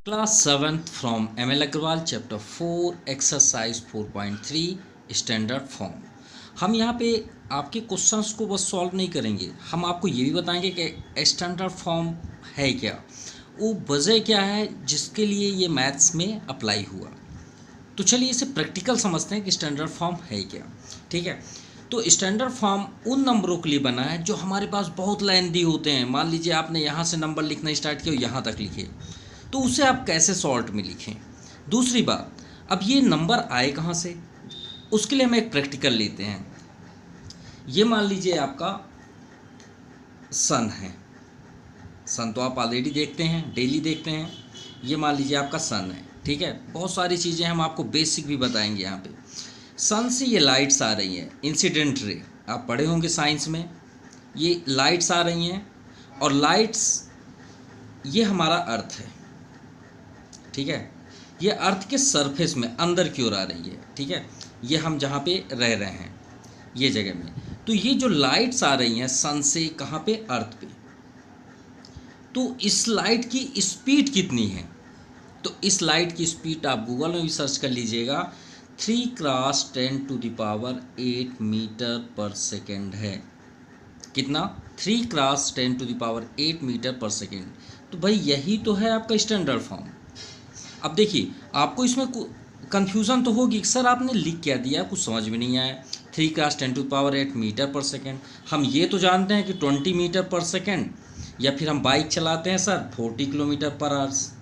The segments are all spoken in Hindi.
Class 7th from ML Agrawal chapter 4 exercise 4.3 standard form. हम यहाँ पे आपके क्वेश्चंस को बस सॉल्व नहीं करेंगे, हम आपको ये भी बताएंगे कि स्टैंडर्ड फॉर्म है क्या, वो वजह क्या है जिसके लिए ये मैथ्स में अप्लाई हुआ। तो चलिए इसे प्रैक्टिकल समझते हैं कि स्टैंडर्ड फॉर्म है क्या। ठीक है, तो स्टैंडर्ड फॉर्म उन नंबरों के लिए बना है जो हमारे पास बहुत लेंथी होते हैं। मान लीजिए आपने यहाँ से नंबर लिखना स्टार्ट किया और यहाँ तक लिखे, तो उसे आप कैसे शॉर्ट में लिखें। दूसरी बात, अब ये नंबर आए कहाँ से, उसके लिए हम एक प्रैक्टिकल लेते हैं। ये मान लीजिए आपका सन है, सन तो आप ऑलरेडी देखते हैं, डेली देखते हैं। ये मान लीजिए आपका सन है, ठीक है। बहुत सारी चीज़ें हम आपको बेसिक भी बताएंगे यहाँ पे। सन से ये लाइट्स आ रही हैं, इंसिडेंट रे, आप पढ़े होंगे साइंस में। ये लाइट्स आ रही हैं और लाइट्स, ये हमारा अर्थ है, ठीक है। ये अर्थ के सरफेस में अंदर की ओर आ रही है, ठीक है। ये हम जहाँ पे रह रहे हैं ये जगह में, तो ये जो लाइट्स आ रही हैं सन से कहाँ पे, अर्थ पे, तो इस लाइट की स्पीड कितनी है। तो इस लाइट की स्पीड आप गूगल में भी सर्च कर लीजिएगा, 3 × 10⁸ मीटर पर सेकेंड है। कितना, 3 × 10⁸ मीटर पर सेकेंड। तो भाई यही तो है आपका स्टैंडर्ड फॉर्म। अब देखिए आपको इसमें कन्फ्यूज़न तो होगी, सर आपने लिख क्या दिया, कुछ समझ में नहीं आया। 3 × 10⁸ मीटर पर सेकेंड, हम ये तो जानते हैं कि 20 मीटर पर सेकेंड, या फिर हम बाइक चलाते हैं सर 40 किलोमीटर पर आवर्स।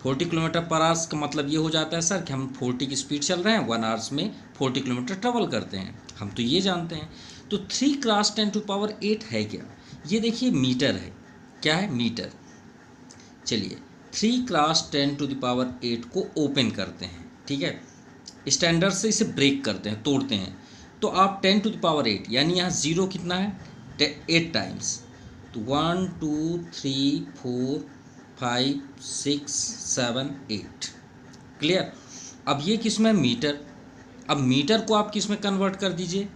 40 किलोमीटर पर आवर्स का मतलब ये हो जाता है सर कि हम 40 की स्पीड चल रहे हैं, 1 आवर्स में 40 किलोमीटर ट्रेवल करते हैं, हम तो ये जानते हैं। तो 3 × 10⁸ है क्या, ये देखिए मीटर है। क्या है, मीटर। चलिए 3 × 10⁸ को ओपन करते हैं, ठीक है, स्टैंडर्ड से इसे ब्रेक करते हैं, तोड़ते हैं। तो आप 10⁸, यानी यहाँ ज़ीरो कितना है, 8 टाइम्स। तो 1 2 3 4 5 6 7 8, क्लियर। अब ये किस में, मीटर। अब मीटर को आप किस में कन्वर्ट कर दीजिए,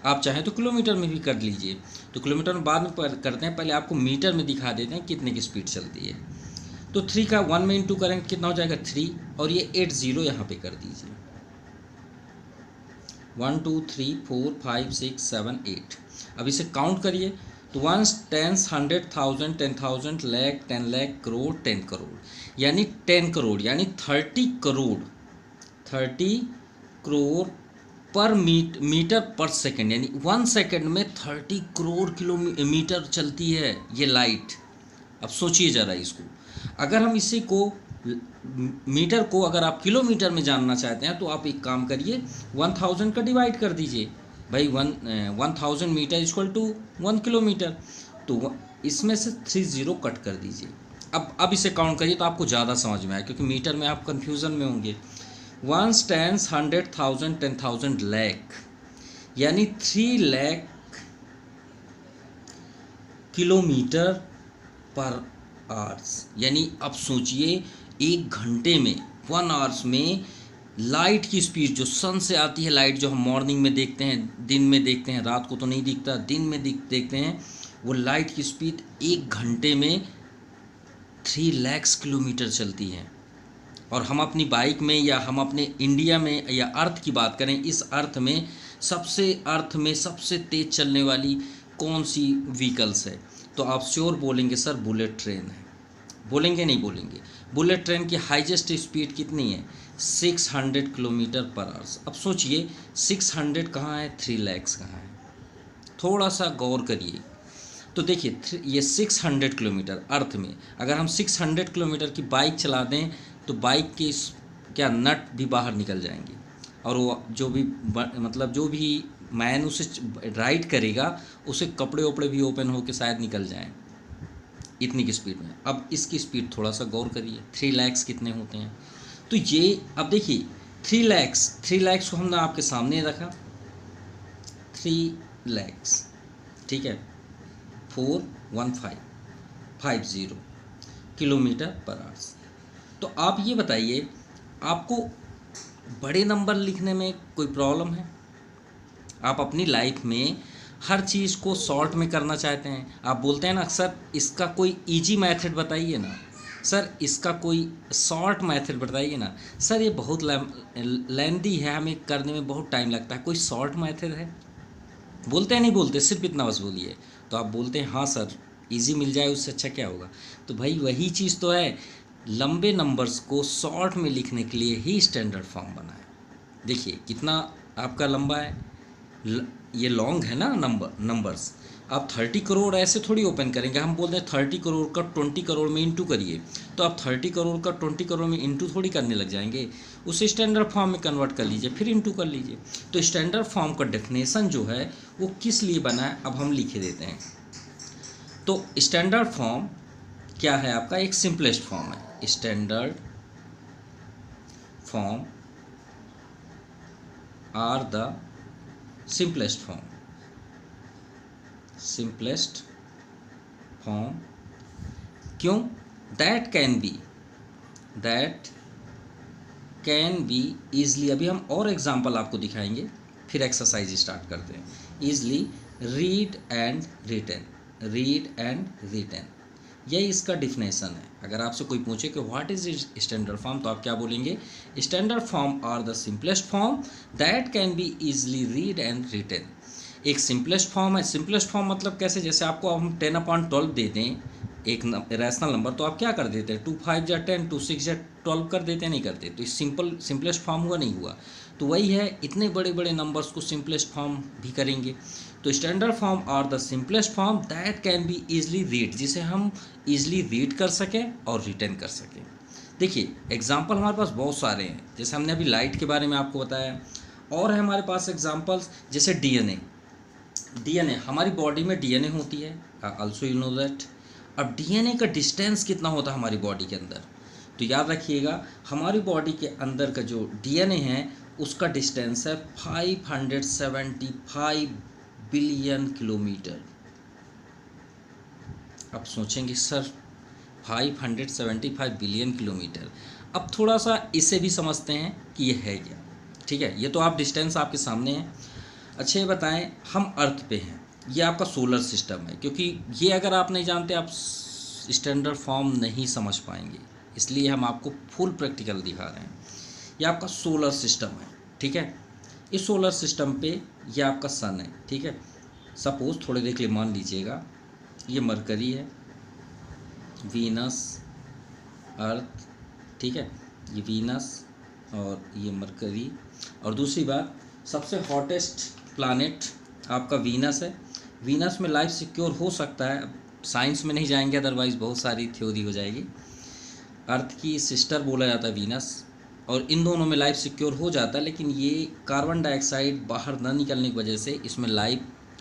आप चाहें तो किलोमीटर में भी कर लीजिए। तो किलोमीटर में बाद में करते हैं, पहले आपको मीटर में दिखा देते हैं कितने की स्पीड चलती है। तो 3 का 1 में इंटू करेंगे कितना हो जाएगा, 3, और ये 8 0 यहाँ पे कर दीजिए। 1 2 3 4 5 6 7 8। अब इसे काउंट करिए, तो 1 10 100 1000 10,000 लाख 10 लाख करोड़ 10 करोड़, यानी 10 करोड़, यानी 30 करोड़, 30 करोड़ पर मीटर पर सेकंड, यानी 1 सेकंड में 30 करोड़ किलोमीटर चलती है ये लाइट। अब सोचिए ज़रा इसको, अगर हम इसी को मीटर को अगर आप किलोमीटर में जानना चाहते हैं तो आप एक काम करिए, 1000 का डिवाइड कर दीजिए भाई, 1000 मीटर इक्वल टू 1 किलोमीटर। तो इसमें से 3 0 कट कर दीजिए। अब इसे काउंट करिए तो आपको ज़्यादा समझ में आए, क्योंकि मीटर में आप कन्फ्यूज़न में होंगे। 1 10 100 1000 10,000 लाख, यानी 3 लाख किलोमीटर पर आवर्स। यानी अब सोचिए 1 घंटे में, 1 आवर्स में लाइट की स्पीड जो सन से आती है, लाइट जो हम मॉर्निंग में देखते हैं, दिन में देखते हैं, रात को तो नहीं दिखता, दिन में देखते हैं, वो लाइट की स्पीड 1 घंटे में 3 लाख किलोमीटर चलती है। और हम अपनी बाइक में या हम अपने इंडिया में या अर्थ की बात करें, इस अर्थ में सबसे तेज़ चलने वाली कौन सी व्हीकल्स है, तो आप श्योर बोलेंगे सर बुलेट ट्रेन है। बोलेंगे नहीं बोलेंगे, बुलेट ट्रेन की हाईएस्ट स्पीड कितनी है, 600 किलोमीटर पर आवर्स। अब सोचिए 600 कहाँ है, 3 लाख कहाँ है, थोड़ा सा गौर करिए। तो देखिए ये 600 किलोमीटर अर्थ में, अगर हम 600 किलोमीटर की बाइक चला दें तो बाइक के क्या नट भी बाहर निकल जाएंगे, और वो जो भी मतलब जो भी मैन उसे राइड करेगा उसे कपड़े वपड़े भी ओपन होकर शायद निकल जाएं, इतनी की स्पीड में। अब इसकी स्पीड थोड़ा सा गौर करिए, 3 लाख कितने होते हैं। तो ये अब देखिए 3 लाख को हमने आपके सामने रखा, 3 लाख, ठीक है, 41550 किलोमीटर पर आवर्स। तो आप ये बताइए, आपको बड़े नंबर लिखने में कोई प्रॉब्लम है? आप अपनी लाइफ में हर चीज़ को शॉर्ट में करना चाहते हैं, आप बोलते हैं ना अक्सर, इसका कोई इजी मेथड बताइए ना। सर इसका कोई शॉर्ट मेथड बताइए ना। सर ये बहुत लेंदी है, हमें करने में बहुत टाइम लगता है, कोई शॉर्ट मेथड है? बोलते हैं नहीं बोलते, सिर्फ इतना बस बोलिए। तो आप बोलते हैं हाँ सर इजी मिल जाए उससे अच्छा क्या होगा। तो भाई वही चीज़ तो है, लंबे नंबर्स को शॉर्ट में लिखने के लिए ही स्टैंडर्ड फॉर्म बना है। देखिए कितना आपका लंबा है, ये लॉन्ग है ना नंबर्स। आप 30 करोड़ ऐसे थोड़ी ओपन करेंगे, हम बोलते हैं 30 करोड़ का 20 करोड़ में इंटू करिए, तो आप 30 करोड़ का 20 करोड़ में इंटू थोड़ी करने लग जाएंगे, उसे स्टैंडर्ड फॉर्म में कन्वर्ट कर लीजिए फिर इंटू कर लीजिए। तो स्टैंडर्ड फॉर्म का डेफिनेशन जो है वो किस लिए बना है अब हम लिखे देते हैं। तो स्टैंडर्ड फॉर्म क्या है आपका, एक सिंपलेस्ट फॉर्म है। Standard form are the simplest form क्यों, that can be easily, अभी हम और एग्जांपल आपको दिखाएंगे फिर एक्सरसाइज स्टार्ट करते हैं। easily read and written, यही इसका डिफिनेशन है। अगर आपसे कोई पूछे कि व्हाट इज स्टैंडर्ड फॉर्म, तो आप क्या बोलेंगे, standard form are the simplest form that can be easily read and written. एक सिंपलेस्ट फॉर्म है, सिंपलेस्ट फॉर्म मतलब कैसे, जैसे आपको हम 10/12 दे दें एक रैशनल नंबर, तो आप क्या कर देते हैं, 2 5 या 10, 2 6 या 12 कर देते हैं, नहीं करते। तो सिंपलेस्ट फॉर्म हुआ नहीं हुआ। तो वही है, इतने बड़े बड़े नंबर्स को सिंपलेस्ट फॉर्म भी करेंगे। तो standard form are the simplest form that can be easily read, जिसे हम ईजिली रीड कर सकें और रिटर्न कर सकें। देखिए एग्जाम्पल हमारे पास बहुत सारे हैं, जैसे हमने अभी लाइट के बारे में आपको बताया, और है हमारे पास एग्जाम्पल्स जैसे डीएनए हमारी बॉडी में डीएनए होती है, आल्सो यू नो दैट। अब डीएनए का डिस्टेंस कितना होता है हमारी बॉडी के अंदर, तो याद रखिएगा हमारी बॉडी के अंदर का जो डीएनए है उसका डिस्टेंस है 575 बिलियन किलोमीटर। अब सोचेंगे सर 575 बिलियन किलोमीटर, अब थोड़ा सा इसे भी समझते हैं कि ये है क्या। ठीक है, ये तो आप डिस्टेंस आपके सामने है। अच्छा ये बताएं, हम अर्थ पे हैं, ये आपका सोलर सिस्टम है, क्योंकि ये अगर आप नहीं जानते आप स्टैंडर्ड फॉर्म नहीं समझ पाएंगे, इसलिए हम आपको फुल प्रैक्टिकल दिखा रहे हैं। ये आपका सोलर सिस्टम है, ठीक है। इस सोलर सिस्टम पे ये आपका सन है, ठीक है। सपोज थोड़ी देर के लिए मान लीजिएगा ये मरकरी है, वीनस, अर्थ, ठीक है, ये वीनस और ये मरकरी। और दूसरी बात, सबसे हॉटेस्ट प्लानेट आपका वीनस है। वीनस में लाइफ सिक्योर हो सकता है, अब साइंस में नहीं जाएंगे अदरवाइज़ बहुत सारी थ्योरी हो जाएगी। अर्थ की सिस्टर बोला जाता है वीनस, और इन दोनों में लाइफ सिक्योर हो जाता है, लेकिन ये कार्बन डाइऑक्साइड बाहर न निकलने की वजह से इसमें लाइफ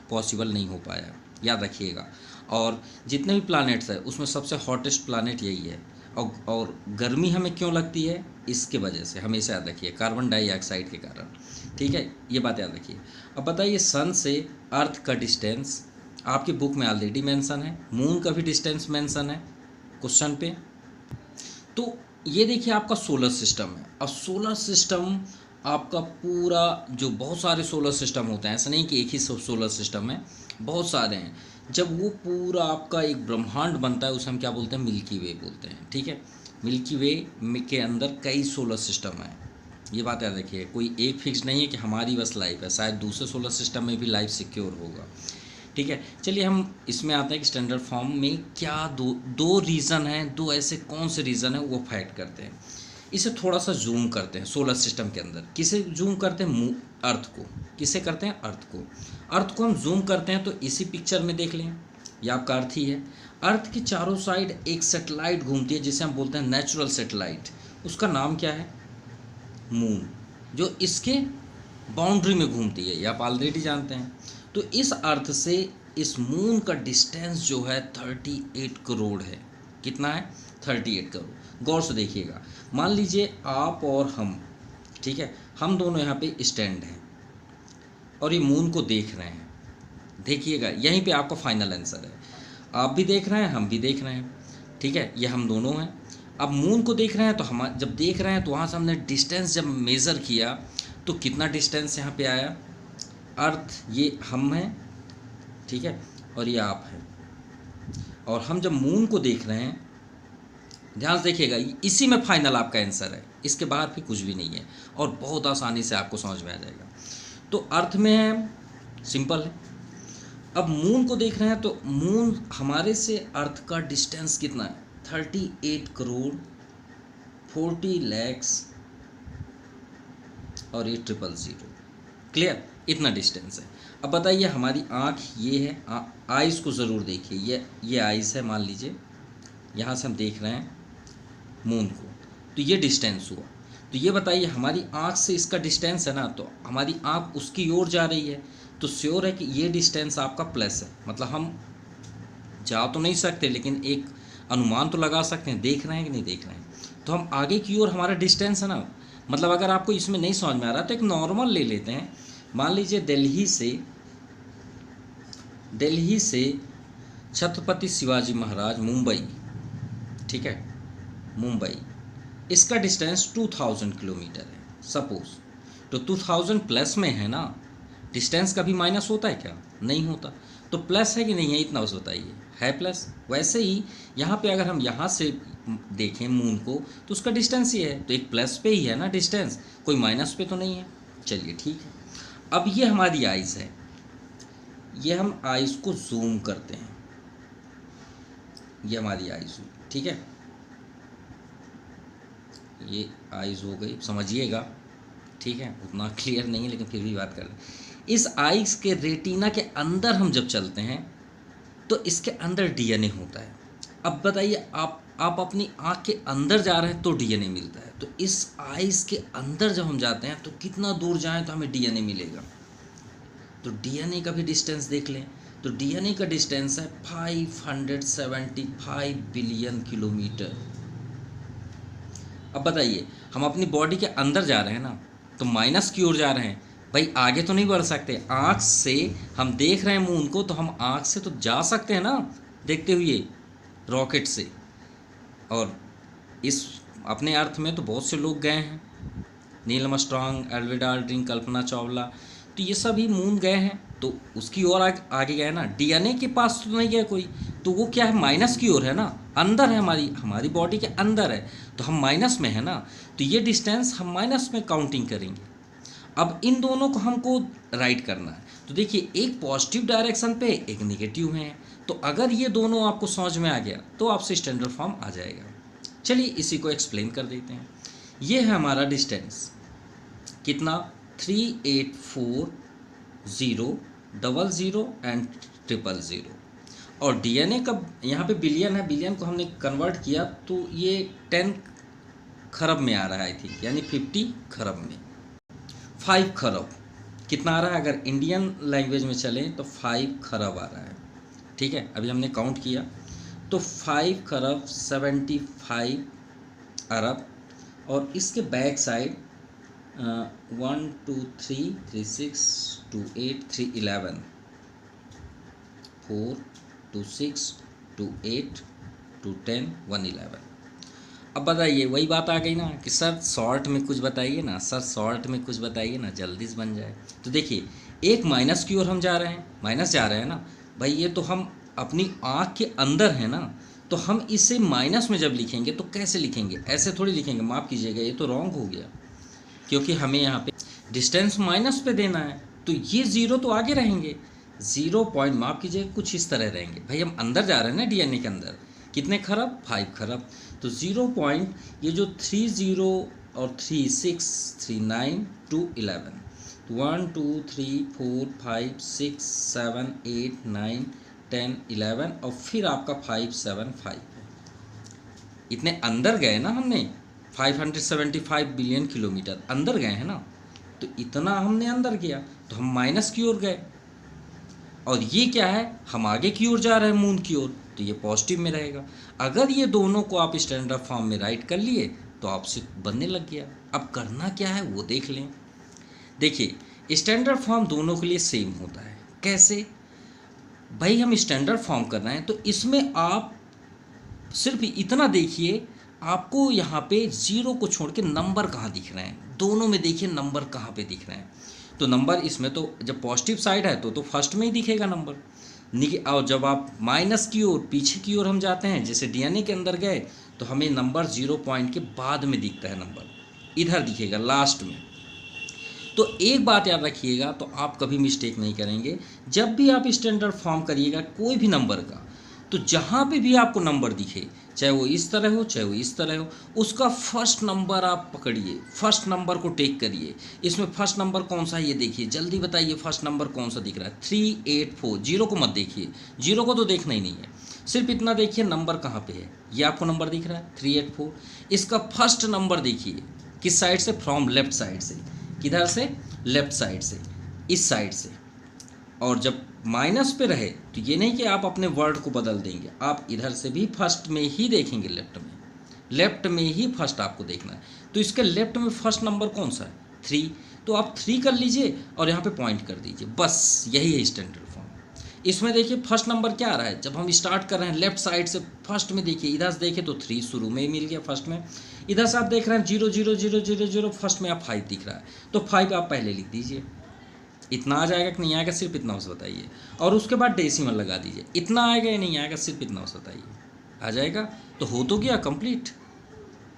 पॉसिबल नहीं हो पाया, याद रखिएगा। और जितने भी प्लैनेट्स हैं उसमें सबसे हॉटेस्ट प्लैनेट यही है। और गर्मी हमें क्यों लगती है, इसके वजह से, हमेशा याद रखिए, कार्बन डाइऑक्साइड के कारण, ठीक है, ये बात याद रखिए। अब बताइए सन से अर्थ का डिस्टेंस आपकी बुक में ऑलरेडी मेंशन है, मून का भी डिस्टेंस मेंशन है क्वेश्चन पे। तो ये देखिए आपका सोलर सिस्टम है। अब सोलर सिस्टम आपका पूरा, जो बहुत सारे सोलर सिस्टम होते हैं, ऐसा नहीं कि एक ही सोलर सिस्टम है, बहुत सारे हैं। जब वो पूरा आपका एक ब्रह्मांड बनता है उसे हम क्या बोलते हैं, मिल्की वे बोलते हैं, ठीक है। मिल्की वे के अंदर कई सोलर सिस्टम है, ये बात याद रखिए। कोई एक फिक्स नहीं है कि हमारी बस लाइफ है, शायद दूसरे सोलर सिस्टम में भी लाइफ सिक्योर होगा, ठीक है। चलिए हम इसमें आते हैं कि स्टैंडर्ड फॉर्म में क्या दो रीज़न हैं, दो ऐसे कौन से रीज़न हैं वो फैक्ट करते हैं। इसे थोड़ा सा जूम करते हैं सोलर सिस्टम के अंदर। किसे जूम करते हैं, अर्थ को। किसे करते हैं, अर्थ को। अर्थ को हम जूम करते हैं तो इसी पिक्चर में देख लें, ये आपका अर्थ ही है। अर्थ के चारों साइड एक सैटेलाइट घूमती है जिसे हम बोलते हैं नेचुरल सैटेलाइट, उसका नाम क्या है, मून, जो इसके बाउंड्री में घूमती है, ये आप ऑलरेडी जानते हैं। तो इस अर्थ से इस मून का डिस्टेंस जो है 38 करोड़ है। कितना है, 38 करोड़। गौर से देखिएगा, मान लीजिए आप और हम, ठीक है, हम दोनों यहाँ पे स्टैंड हैं और ये मून को देख रहे हैं। देखिएगा यहीं पे आपका फाइनल आंसर है, आप भी देख रहे हैं, हम भी देख रहे हैं, ठीक है, ये हम दोनों हैं। अब मून को देख रहे हैं तो हम जब देख रहे हैं तो वहाँ से हमने डिस्टेंस जब मेज़र किया तो कितना डिस्टेंस यहाँ पे आया, अर्थ ये हम हैं, ठीक है, और ये आप हैं। और हम जब मून को देख रहे हैं ध्यान से देखिएगा, इसी में फाइनल आपका आंसर है, इसके बाहर भी कुछ भी नहीं है और बहुत आसानी से आपको समझ में आ जाएगा। तो अर्थ में है, सिंपल है। अब मून को देख रहे हैं तो मून हमारे से अर्थ का डिस्टेंस कितना है, 38 करोड़ 40 लैक्स और 800। क्लियर, इतना डिस्टेंस है। अब बताइए हमारी आँख ये है, आइज़ को ज़रूर देखिए, ये आइज़ है, मान लीजिए यहाँ से हम देख रहे हैं मून को, तो ये डिस्टेंस हुआ। तो ये बताइए हमारी आँख से इसका डिस्टेंस है ना, तो हमारी आँख उसकी ओर जा रही है, तो श्योर है कि ये डिस्टेंस आपका प्लस है। मतलब हम जा तो नहीं सकते लेकिन एक अनुमान तो लगा सकते हैं, देख रहे हैं कि नहीं देख रहे हैं। तो हम आगे की ओर हमारा डिस्टेंस है ना, मतलब अगर आपको इसमें नहीं समझ में आ रहा तो एक नॉर्मल ले लेते हैं। मान लीजिए दिल्ली से छत्रपति शिवाजी महाराज मुंबई, ठीक है, मुंबई, इसका डिस्टेंस 2000 किलोमीटर है सपोज। तो 2000 प्लस में है ना, डिस्टेंस कभी माइनस होता है क्या, नहीं होता। तो प्लस है कि नहीं है, इतना बस बताइए, है प्लस। वैसे ही यहाँ पे अगर हम यहाँ से देखें मून को तो उसका डिस्टेंस ये है, तो एक प्लस पे ही है ना डिस्टेंस, कोई माइनस पे तो नहीं है। चलिए ठीक है। अब ये हमारी आइज़ है, ये हम आइज़ को जूम करते हैं, ये हमारी आइज़ हुई, ठीक है, ये आइज़ हो गई, समझिएगा, ठीक है, उतना क्लियर नहीं है लेकिन फिर भी बात कर लें। इस आइज़ के रेटिना के अंदर हम जब चलते हैं तो इसके अंदर डीएनए होता है। अब बताइए आप अपनी आँख के अंदर जा रहे हैं तो डीएनए मिलता है, तो इस आइज़ के अंदर जब हम जाते हैं तो कितना दूर जाएं तो हमें डीएनए मिलेगा। तो डीएनए का भी डिस्टेंस देख लें, तो डीएनए का डिस्टेंस है 575 बिलियन किलोमीटर। अब बताइए हम अपनी बॉडी के अंदर जा रहे हैं ना, तो माइनस की ओर जा रहे हैं, भाई आगे तो नहीं बढ़ सकते। आँख से हम देख रहे हैं मून को, तो हम आँख से तो जा सकते हैं ना देखते हुए रॉकेट से। और इस अपने अर्थ में तो बहुत से लोग गए हैं, Neil Armstrong, Alvin Aldrin, Kalpana Chawla, तो ये सभी मून गए हैं, तो उसकी ओर आगे गए ना। डीएनए के पास तो नहीं गया कोई, तो वो क्या है, माइनस की ओर है ना, अंदर है, हमारी बॉडी के अंदर है, तो हम माइनस में है ना, तो ये डिस्टेंस हम माइनस में काउंटिंग करेंगे। अब इन दोनों को हमको राइट करना है, तो देखिए एक पॉजिटिव डायरेक्शन पे, एक नेगेटिव में है, तो अगर ये दोनों आपको समझ में आ गया तो आपसे स्टैंडर्ड फॉर्म आ जाएगा। चलिए इसी को एक्सप्लेन कर देते हैं। ये है हमारा डिस्टेंस, कितना, 384,000 एंड 000। और डीएनए का यहाँ पे बिलियन है, बिलियन को हमने कन्वर्ट किया तो ये 10 खरब में आ रहा है आई थिंक, यानी 50 खरब में। 5 खरब कितना आ रहा है, अगर इंडियन लैंग्वेज में चलें तो 5 खरब आ रहा है, ठीक है। अभी हमने काउंट किया तो 5 खरब 75 अरब, और इसके बैक साइड 1 2 3 3 6 2 8 3 11 4 2 6 2 8 2 10 1 11। अब बताइए वही बात आ गई ना कि सर शॉर्ट में कुछ बताइए ना, सर शॉर्ट में कुछ बताइए ना, जल्दी से बन जाए। तो देखिए एक माइनस की ओर हम जा रहे हैं, माइनस जा रहे हैं ना भाई, ये तो हम अपनी आँख के अंदर है ना, तो हम इसे माइनस में जब लिखेंगे तो कैसे लिखेंगे, ऐसे थोड़ी लिखेंगे, माफ़ कीजिएगा ये तो रॉन्ग हो गया, क्योंकि हमें यहाँ पे डिस्टेंस माइनस पे देना है, तो ये 0 तो आगे रहेंगे, 0 पॉइंट, माफ़ कीजिएगा, कुछ इस तरह रहेंगे। भाई हम अंदर जा रहे हैं ना डीएनए के अंदर, कितने खरब, 5 खरब, तो 0 पॉइंट, ये जो 30 और 36 39 2 11, 1 2 3 4 5 6 7 8 9 10 11, और फिर आपका 5 7 5 है। इतने अंदर गए ना हमने, 575 बिलियन किलोमीटर अंदर गए हैं ना, तो इतना हमने अंदर किया तो हम माइनस की ओर गए। और ये क्या है, हम आगे की ओर जा रहे हैं मून की ओर, तो ये पॉजिटिव में रहेगा। अगर ये दोनों को आप स्टैंडर्ड फॉर्म में राइट कर लिए तो आपसे बनने लग गया। अब करना क्या है वो देख लें। देखिए स्टैंडर्ड फॉर्म दोनों के लिए सेम होता है। कैसे भाई, हम स्टैंडर्ड फॉर्म कर रहे हैं तो इसमें आप सिर्फ इतना देखिए, आपको यहाँ पे 0 को छोड़ के नंबर कहाँ दिख रहे हैं, दोनों में देखिए नंबर कहाँ पे दिख रहे हैं। तो नंबर इसमें तो जब पॉजिटिव साइड है तो फर्स्ट में ही दिखेगा नंबर, और जब आप माइनस की ओर पीछे की ओर हम जाते हैं, जैसे डीएनए के अंदर गए, तो हमें नंबर 0 पॉइंट के बाद में दिखता है, नंबर इधर दिखेगा लास्ट में। तो एक बात याद रखिएगा, तो आप कभी मिस्टेक नहीं करेंगे। जब भी आप स्टैंडर्ड फॉर्म करिएगा कोई भी नंबर का, तो जहाँ पे भी आपको नंबर दिखे, चाहे वो इस तरह हो चाहे वो इस तरह हो, उसका फर्स्ट नंबर आप पकड़िए, फर्स्ट नंबर को टेक करिए। इसमें फर्स्ट नंबर कौन सा है ये देखिए, जल्दी बताइए फर्स्ट नंबर कौन सा दिख रहा है। 384, जीरो को मत देखिए, जीरो को तो देखना ही नहीं है, सिर्फ इतना देखिए नंबर कहाँ पे है। ये आपको नंबर दिख रहा है 384, इसका फर्स्ट नंबर देखिए किस साइड से, फ्रॉम लेफ्ट साइड से। किधर से? लेफ्ट साइड से, इस साइड से। और जब माइनस पे रहे तो ये नहीं कि आप अपने वर्ड को बदल देंगे, आप इधर से भी फर्स्ट में ही देखेंगे, लेफ्ट में ही फर्स्ट आपको देखना है। तो इसके लेफ्ट में फर्स्ट नंबर कौन सा है? 3, तो आप 3 कर लीजिए और यहाँ पे पॉइंट कर दीजिए, बस यही है स्टैंडर्ड फॉर्म। इसमें देखिए फर्स्ट नंबर क्या आ रहा है, जब हम स्टार्ट कर रहे हैं लेफ्ट साइड से, फर्स्ट में देखिए, इधर से देखें तो 3 शुरू में ही मिल गया फर्स्ट में। इधर से आप देख रहे हैं 0 0 0 0 0, फर्स्ट में आप 5 दिख रहा है, तो 5 आप पहले लिख दीजिए। इतना आ जाएगा कि नहीं आएगा, सिर्फ इतना उसे बताइए। और उसके बाद डेसिमल लगा दीजिए, इतना आएगा या नहीं आएगा, सिर्फ इतना उसे बताइए। आ जाएगा तो हो तो गया कंप्लीट।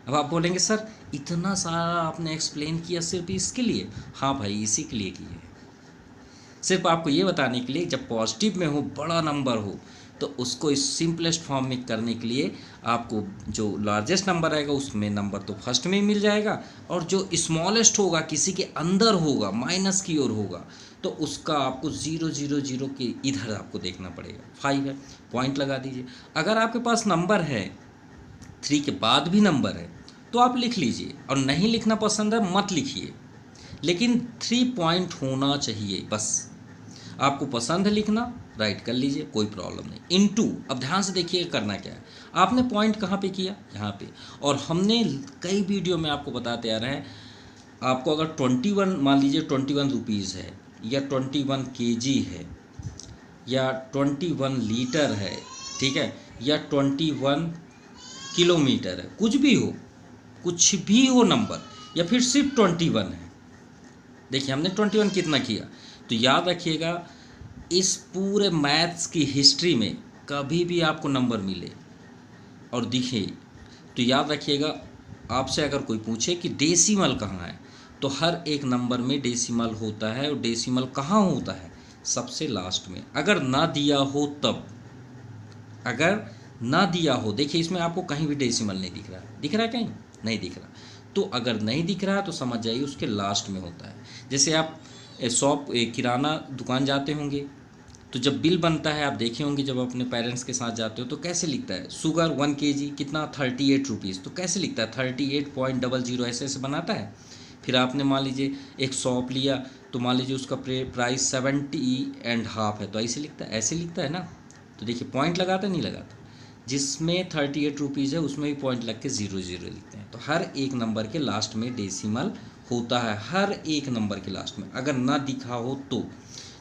अब आप बोलेंगे सर इतना सारा आपने एक्सप्लेन किया सिर्फ इसके लिए? हाँ भाई, इसी के लिए किए, सिर्फ आपको ये बताने के लिए, जब पॉजिटिव में हो, बड़ा नंबर हो, तो उसको इस सिंपलेस्ट फॉर्म में करने के लिए आपको जो लार्जेस्ट नंबर आएगा उसमें नंबर तो फर्स्ट में ही मिल जाएगा, और जो स्मॉलेस्ट होगा, किसी के अंदर होगा, माइनस की ओर होगा, तो उसका आपको 0 0 0 के इधर आपको देखना पड़ेगा। 5 है, पॉइंट लगा दीजिए। अगर आपके पास नंबर है, 3 के बाद भी नंबर है, तो आप लिख लीजिए, और नहीं लिखना पसंद है मत लिखिए, लेकिन 3 पॉइंट होना चाहिए बस। आपको पसंद है लिखना, राइट कर लीजिए, कोई प्रॉब्लम नहीं। इनटू, अब ध्यान से देखिए करना क्या है। आपने पॉइंट कहाँ पे किया? यहाँ पे। और हमने कई वीडियो में आपको बताते आ रहे हैं, आपको अगर 21 मान लीजिए 21 रुपीज़ है, या 21 केजी है, या 21 लीटर है, ठीक है, या 21 किलोमीटर है, कुछ भी हो नंबर, या फिर सिर्फ 21 है। देखिए हमने 21 कितना किया, तो याद रखिएगा इस पूरे मैथ्स की हिस्ट्री में कभी भी आपको नंबर मिले और दिखे, तो याद रखिएगा, आपसे अगर कोई पूछे कि डेसिमल कहाँ है, तो हर एक नंबर में डेसिमल होता है, और डेसिमल कहाँ होता है? सबसे लास्ट में। अगर ना दिया हो तब, अगर ना दिया हो, देखिए इसमें आपको कहीं भी डेसिमल नहीं दिख रहा है, दिख रहा है कहीं? नहीं दिख रहा। तो अगर नहीं दिख रहा तो समझ जाइए उसके लास्ट में होता है। जैसे आप शॉप, किराना दुकान जाते होंगे, तो जब बिल बनता है, आप देखे होंगे जब अपने पेरेंट्स के साथ जाते हो तो कैसे लिखता है, शुगर 1 kg कितना, 38 रुपीज़, तो कैसे लिखता है, 38.00, ऐसे बनाता है। फिर आपने मान लीजिए एक शॉप लिया, तो मान लीजिए उसका प्राइस 70.5 है, तो ऐसे लिखता है, ऐसे लिखता है ना। तो देखिए पॉइंट लगाता है, नहीं लगाता? जिसमें 38 रुपीज़ है उसमें भी पॉइंट लग के 0 0 लिखते हैं। तो हर एक नंबर के लास्ट में डेसिमल होता है, हर एक नंबर के लास्ट में, अगर ना दिखा हो तो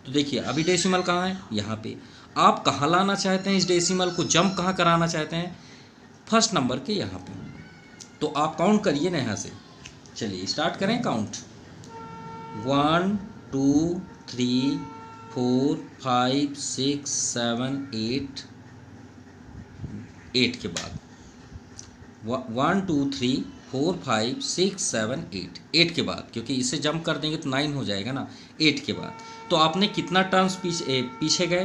देखिए अभी डेसिमल कहाँ है, यहाँ पे। आप कहाँ लाना चाहते हैं इस डेसिमल को, जंप कहाँ कराना चाहते हैं? फर्स्ट नंबर के यहाँ पे। तो आप काउंट करिए ना यहाँ से, चलिए स्टार्ट करें काउंट। 1 2 3 4 5 6 7 8, 8 के बाद 1 2 3 4 5 6 7 8, 8 के बाद, क्योंकि इसे जंप कर देंगे तो 9 हो जाएगा ना। 8 के बाद तो आपने कितना टर्म्स पीछे गए?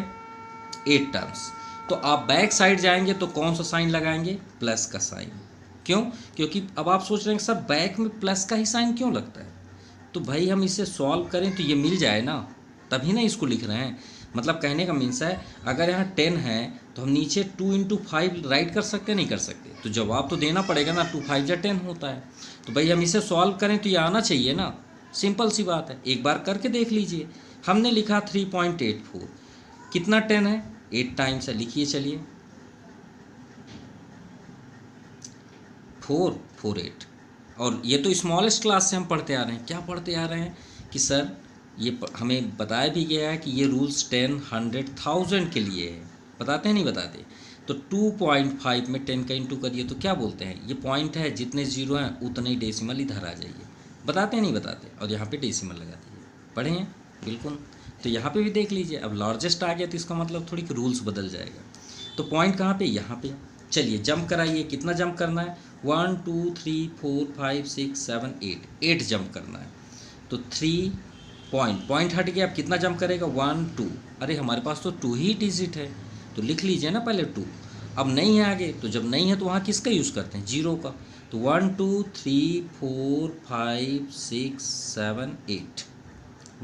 8 टर्म्स। तो आप बैक साइड जाएंगे तो कौन सा साइन लगाएंगे? प्लस का साइन। क्यों? क्योंकि अब आप सोच रहे हैं सर बैक में प्लस का ही साइन क्यों लगता है? तो भाई हम इसे सॉल्व करें तो ये मिल जाए ना, तभी ना इसको लिख रहे हैं। मतलब कहने का मीन्स है, अगर यहाँ 10 है तो हम नीचे 2 × 5 राइट कर सकते नहीं कर सकते? तो जवाब तो देना पड़ेगा ना, 2 5 या 10 होता है। तो भाई हम इसे सॉल्व करें तो ये आना चाहिए ना, सिंपल सी बात है, एक बार करके देख लीजिए। हमने लिखा 3.84, कितना 10 है? 8 टाइम्स है, लिखिए चलिए 448। और ये तो स्मॉलेस्ट क्लास से हम पढ़ते आ रहे हैं। क्या पढ़ते आ रहे हैं कि सर ये हमें बताया भी गया है कि ये रूल्स 10, 100, 1000 के लिए है। बताते हैं नहीं बताते? तो 2.5 में 10 का इंटू करिए तो क्या बोलते हैं, ये पॉइंट है, जितने जीरो हैं उतने ही डेसिमल इधर आ जाइए। बताते हैं नहीं बताते? और यहाँ पे डेसिमल लगा दीजिए। पढ़े हैं? बिल्कुल। तो यहाँ पे भी देख लीजिए, अब लार्जेस्ट आ गया तो इसका मतलब थोड़ी रूल्स बदल जाएगा। तो पॉइंट कहाँ पे, यहाँ पे। चलिए जंप कराइए, कितना जंप करना है, 1 2 3 4 5 6 7 8 जंप करना है। तो 3 पॉइंट हट गया, अब कितना जंप करेगा, 1 2। अरे हमारे पास तो 2 ही डिजिट है, तो लिख लीजिए ना पहले 2। अब नहीं है आगे, तो जब नहीं है तो वहाँ किसका यूज़ करते हैं, 0 का। तो 1 2 3 4 5 6 7 8,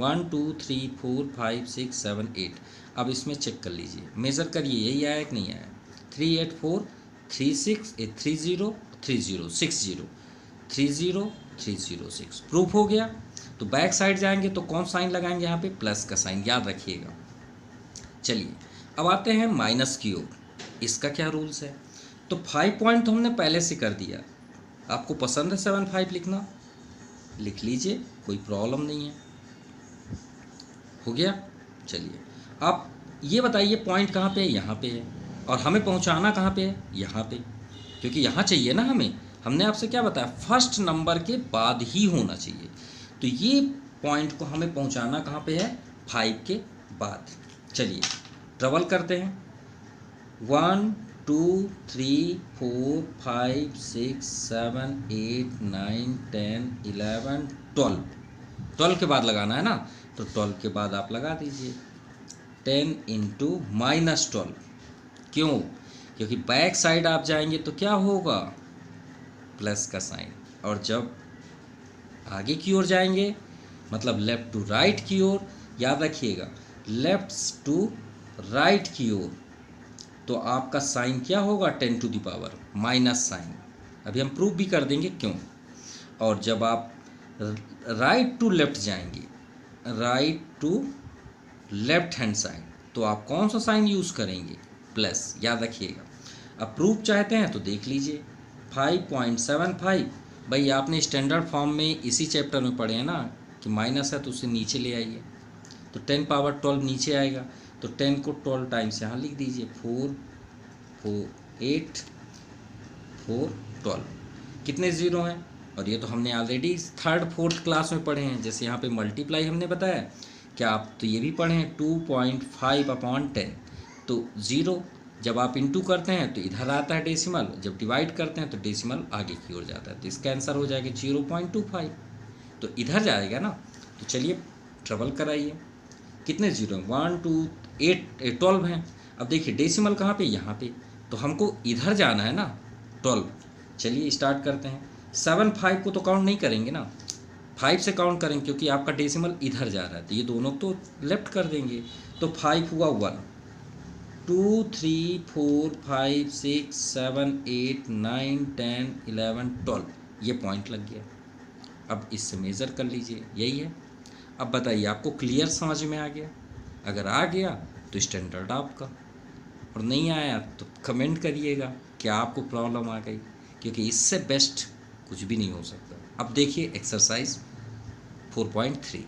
1 2 3 4 5 6 7 8। अब इसमें चेक कर लीजिए, मेज़र करिए, यही आया कि नहीं आया। 3 8 4 3 6 3 0 3 0 6 0 3 0 3 0 6, प्रूफ हो गया। तो बैक साइड जाएंगे तो कौन साइन लगाएंगे, यहाँ पे प्लस का साइन, याद रखिएगा। चलिए अब आते हैं माइनस की ओर, इसका क्या रूल्स है। तो 5 पॉइंट तो हमने पहले से कर दिया, आपको पसंद है 7 5 लिखना, लिख लीजिए, कोई प्रॉब्लम नहीं है, हो गया। चलिए आप ये बताइए पॉइंट कहाँ पे है, यहाँ पे है, और हमें पहुँचाना कहाँ पे है, यहाँ पे, क्योंकि यहाँ चाहिए ना हमें। हमने आपसे क्या बताया, फर्स्ट नंबर के बाद ही होना चाहिए। तो ये पॉइंट को हमें पहुँचाना कहाँ पे है, 5 के बाद। चलिए ट्रेवल करते हैं, 1 2 3 4 5 6 7 8 9 10 11 12 के बाद लगाना है ना, तो 12 के बाद आप लगा दीजिए 10 इंटू -12। क्यों, क्योंकि बैक साइड आप जाएंगे तो क्या होगा, प्लस का साइन, और जब आगे की ओर जाएंगे मतलब लेफ्ट टू राइट की ओर, याद रखिएगा लेफ्ट टू राइट की ओर, तो आपका साइन क्या होगा, 10 to the power minus sign. अभी हम प्रूफ भी कर देंगे क्यों। और जब आप राइट टू लेफ्ट जाएंगे, right to left hand side, तो आप कौन सा साइन यूज़ करेंगे, प्लस, याद रखिएगा। अब प्रूफ चाहते हैं तो देख लीजिए 5.75, भाई आपने स्टैंडर्ड फॉर्म में इसी चैप्टर में पढ़े हैं ना कि माइनस है तो उसे नीचे ले आइए, तो 10 पावर 12 नीचे आएगा, तो 10 को 12 टाइम्स यहाँ लिख दीजिए, 4 4 8 4 12, कितने ज़ीरो हैं। और ये तो हमने ऑलरेडी 3rd 4th क्लास में पढ़े हैं, जैसे यहाँ पे मल्टीप्लाई हमने बताया, क्या आप तो ये भी पढ़े हैं 2.5/10, तो 0 जब आप इंटू करते हैं तो इधर आता है डेसिमल, जब डिवाइड करते हैं तो डेसिमल आगे की ओर जाता है, तो इसका आंसर हो जाएगा 0.25, तो इधर जाएगा ना। तो चलिए ट्रिपल कराइए, कितने ज़ीरो हैं, 1 2 8 12 हैं। अब देखिए डेसिमल कहाँ पे, यहाँ पे, तो हमको इधर जाना है ना 12। चलिए स्टार्ट करते हैं, 7 5 को तो काउंट नहीं करेंगे ना, 5 से काउंट करेंगे क्योंकि आपका डेसिमल इधर जा रहा है, तो ये दोनों तो लेफ्ट कर देंगे, तो 5 हुआ 1 2 3 4 5 6 7 8 9 10 11 12, ये पॉइंट लग गया। अब इससे मेज़र कर लीजिए, यही है। अब बताइए आपको क्लियर समझ में आ गया, अगर आ गया तो स्टैंडर्ड आपका, और नहीं आया तो कमेंट करिएगा क्या आपको प्रॉब्लम आ गई, क्योंकि इससे बेस्ट कुछ भी नहीं हो सकता। अब देखिए एक्सरसाइज 4.3,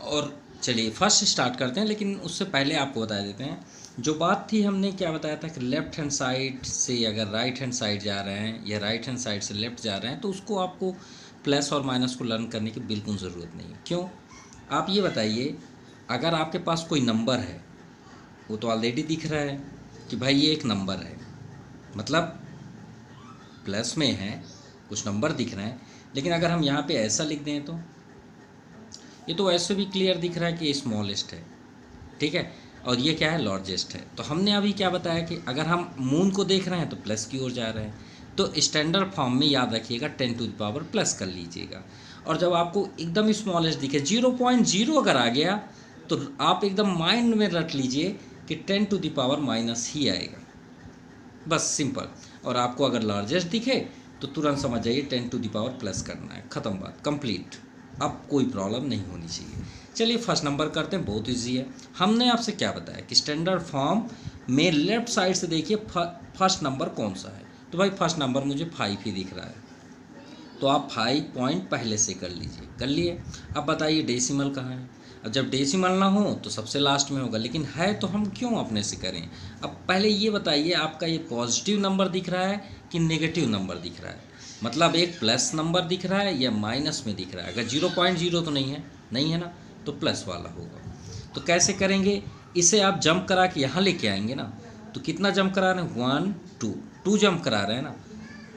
और चलिए फर्स्ट स्टार्ट करते हैं, लेकिन उससे पहले आपको बता देते हैं जो बात थी, हमने क्या बताया था कि लेफ़्ट हैंड साइड से अगर राइट हैंड साइड जा रहे हैं या राइट हैंड साइड से लेफ़्ट जा रहे हैं तो उसको आपको प्लस और माइनस को लर्न करने की बिल्कुल ज़रूरत नहीं है। क्यों, आप ये बताइए, अगर आपके पास कोई नंबर है, वो तो ऑलरेडी दिख रहा है कि भाई ये एक नंबर है, मतलब प्लस में है, कुछ नंबर दिख रहे हैं, लेकिन अगर हम यहाँ पे ऐसा लिख दें तो ये तो ऐसे भी क्लियर दिख रहा है कि ये स्मॉलेस्ट है, ठीक है, और ये क्या है, लार्जेस्ट है। तो हमने अभी क्या बताया कि अगर हम मून को देख रहे हैं तो प्लस की ओर जा रहे हैं, तो स्टैंडर्ड फॉर्म में याद रखिएगा 10 टू द पावर प्लस कर लीजिएगा, और जब आपको एकदम स्मॉलेस्ट दिखे 0.0 अगर आ गया तो आप एकदम माइंड में रख लीजिए कि 10 टू द पावर माइनस ही आएगा, बस सिंपल। और आपको अगर लार्जेस्ट दिखे तो तुरंत समझ जाइए 10 टू द पावर प्लस करना है, ख़त्म बात, कंप्लीट। अब कोई प्रॉब्लम नहीं होनी चाहिए। चलिए फर्स्ट नंबर करते हैं, बहुत इजी है। हमने आपसे क्या बताया कि स्टैंडर्ड फॉर्म में लेफ्ट साइड से देखिए फर्स्ट नंबर कौन सा है, तो भाई फर्स्ट नंबर मुझे 5 ही दिख रहा है, तो आप 5 पॉइंट पहले से कर लीजिए, कर लिए। अब बताइए डेसिमल कहाँ है, अब जब डेसिमल ना हो तो सबसे लास्ट में होगा, लेकिन है तो हम क्यों अपने से करें। अब पहले ये बताइए आपका ये पॉजिटिव नंबर दिख रहा है कि नेगेटिव नंबर दिख रहा है, मतलब एक प्लस नंबर दिख रहा है या माइनस में दिख रहा है। अगर 0.0 तो नहीं है ना, तो प्लस वाला होगा। तो कैसे करेंगे, इसे आप जंप करा के यहाँ लेके आएंगे ना, तो कितना जंप करा रहे हैं, 1 2, 2 जंप करा रहे हैं ना,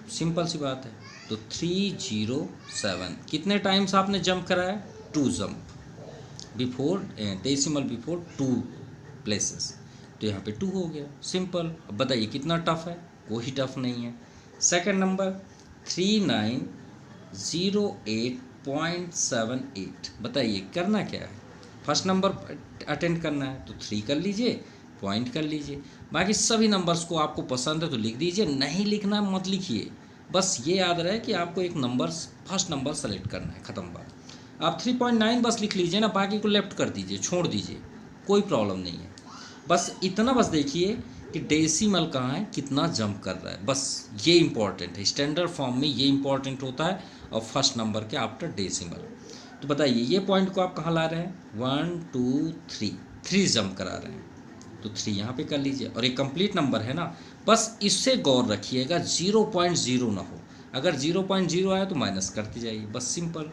सिंपल सी बात है। तो 307 कितने टाइम्स आपने जंप कराया, 2 jump before decimal before 2 places, तो यहाँ पे 2 हो गया, सिंपल। अब बताइए कितना टफ है, कोई टफ नहीं है। सेकंड नंबर 3908.78, बताइए करना क्या है, फर्स्ट नंबर अटेंड करना है तो 3 कर लीजिए, पॉइंट कर लीजिए। बाकी सभी नंबर्स को आपको पसंद है तो लिख दीजिए, नहीं लिखना मत लिखिए, बस ये याद रहे कि आपको एक नंबर फर्स्ट नंबर सेलेक्ट करना है, ख़त्म बात। आप 3.9 बस लिख लीजिए ना, बाकी को लेफ्ट कर दीजिए, छोड़ दीजिए, कोई प्रॉब्लम नहीं है। बस इतना बस देखिए कि डेसिमल कहाँ है, कितना जंप कर रहा है, बस ये इंपॉर्टेंट है। स्टैंडर्ड फॉर्म में ये इंपॉर्टेंट होता है, और फर्स्ट नंबर के आफ्टर डेसिमल। तो बताइए ये पॉइंट को आप कहाँ ला रहे हैं, 1 2 3 जंप करा रहे हैं, तो 3 यहाँ पे कर लीजिए। और एक कंप्लीट नंबर है ना, बस इससे गौर रखिएगा 0.0 ना हो, अगर 0.0 आया तो माइनस करते जाइए, बस सिंपल।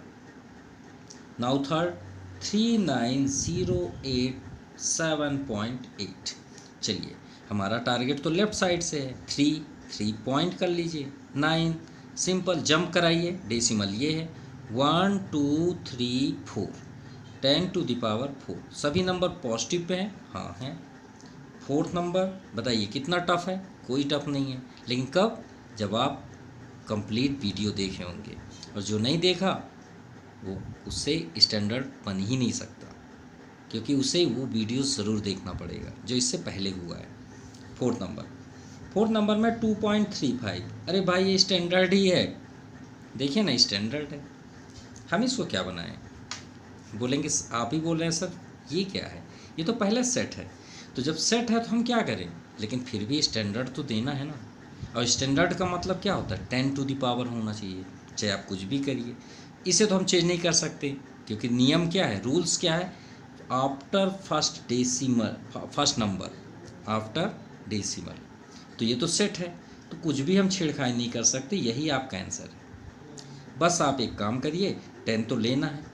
नाउ थर्ड 3908.7.8, चलिए हमारा टारगेट तो लेफ्ट साइड से है, 3 पॉइंट कर लीजिए, 9 सिंपल जंप कराइए, डेसिमल ये है 1 2 3 4, 10 टू द पावर 4, सभी नंबर पॉजिटिव पे हैं, हाँ हैं। फोर्थ नंबर बताइए कितना टफ है, कोई टफ नहीं है, लेकिन कब, जब आप कंप्लीट वीडियो देखे होंगे, और जो नहीं देखा वो उससे स्टैंडर्ड बन ही नहीं सकता, क्योंकि उसे वो वीडियो ज़रूर देखना पड़ेगा जो इससे पहले हुआ है। फोर्थ नंबर में 2.35, अरे भाई ये स्टैंडर्ड ही है, देखिए ना स्टैंडर्ड है, हम इसको क्या बनाएं, बोलेंगे आप ही बोल रहे हैं सर ये क्या है, ये तो पहले सेट है, तो जब सेट है तो हम क्या करें, लेकिन फिर भी स्टैंडर्ड तो देना है ना। और स्टैंडर्ड का मतलब क्या होता है, 10 टू द पावर होना चाहिए, चाहे आप कुछ भी करिए। इसे तो हम चेंज नहीं कर सकते, क्योंकि नियम क्या है, रूल्स क्या है, after first number after decimal, तो ये तो सेट है, तो कुछ भी हम छेड़खानी नहीं कर सकते, यही आपका आंसर है। बस आप एक काम करिए, 10 तो लेना है।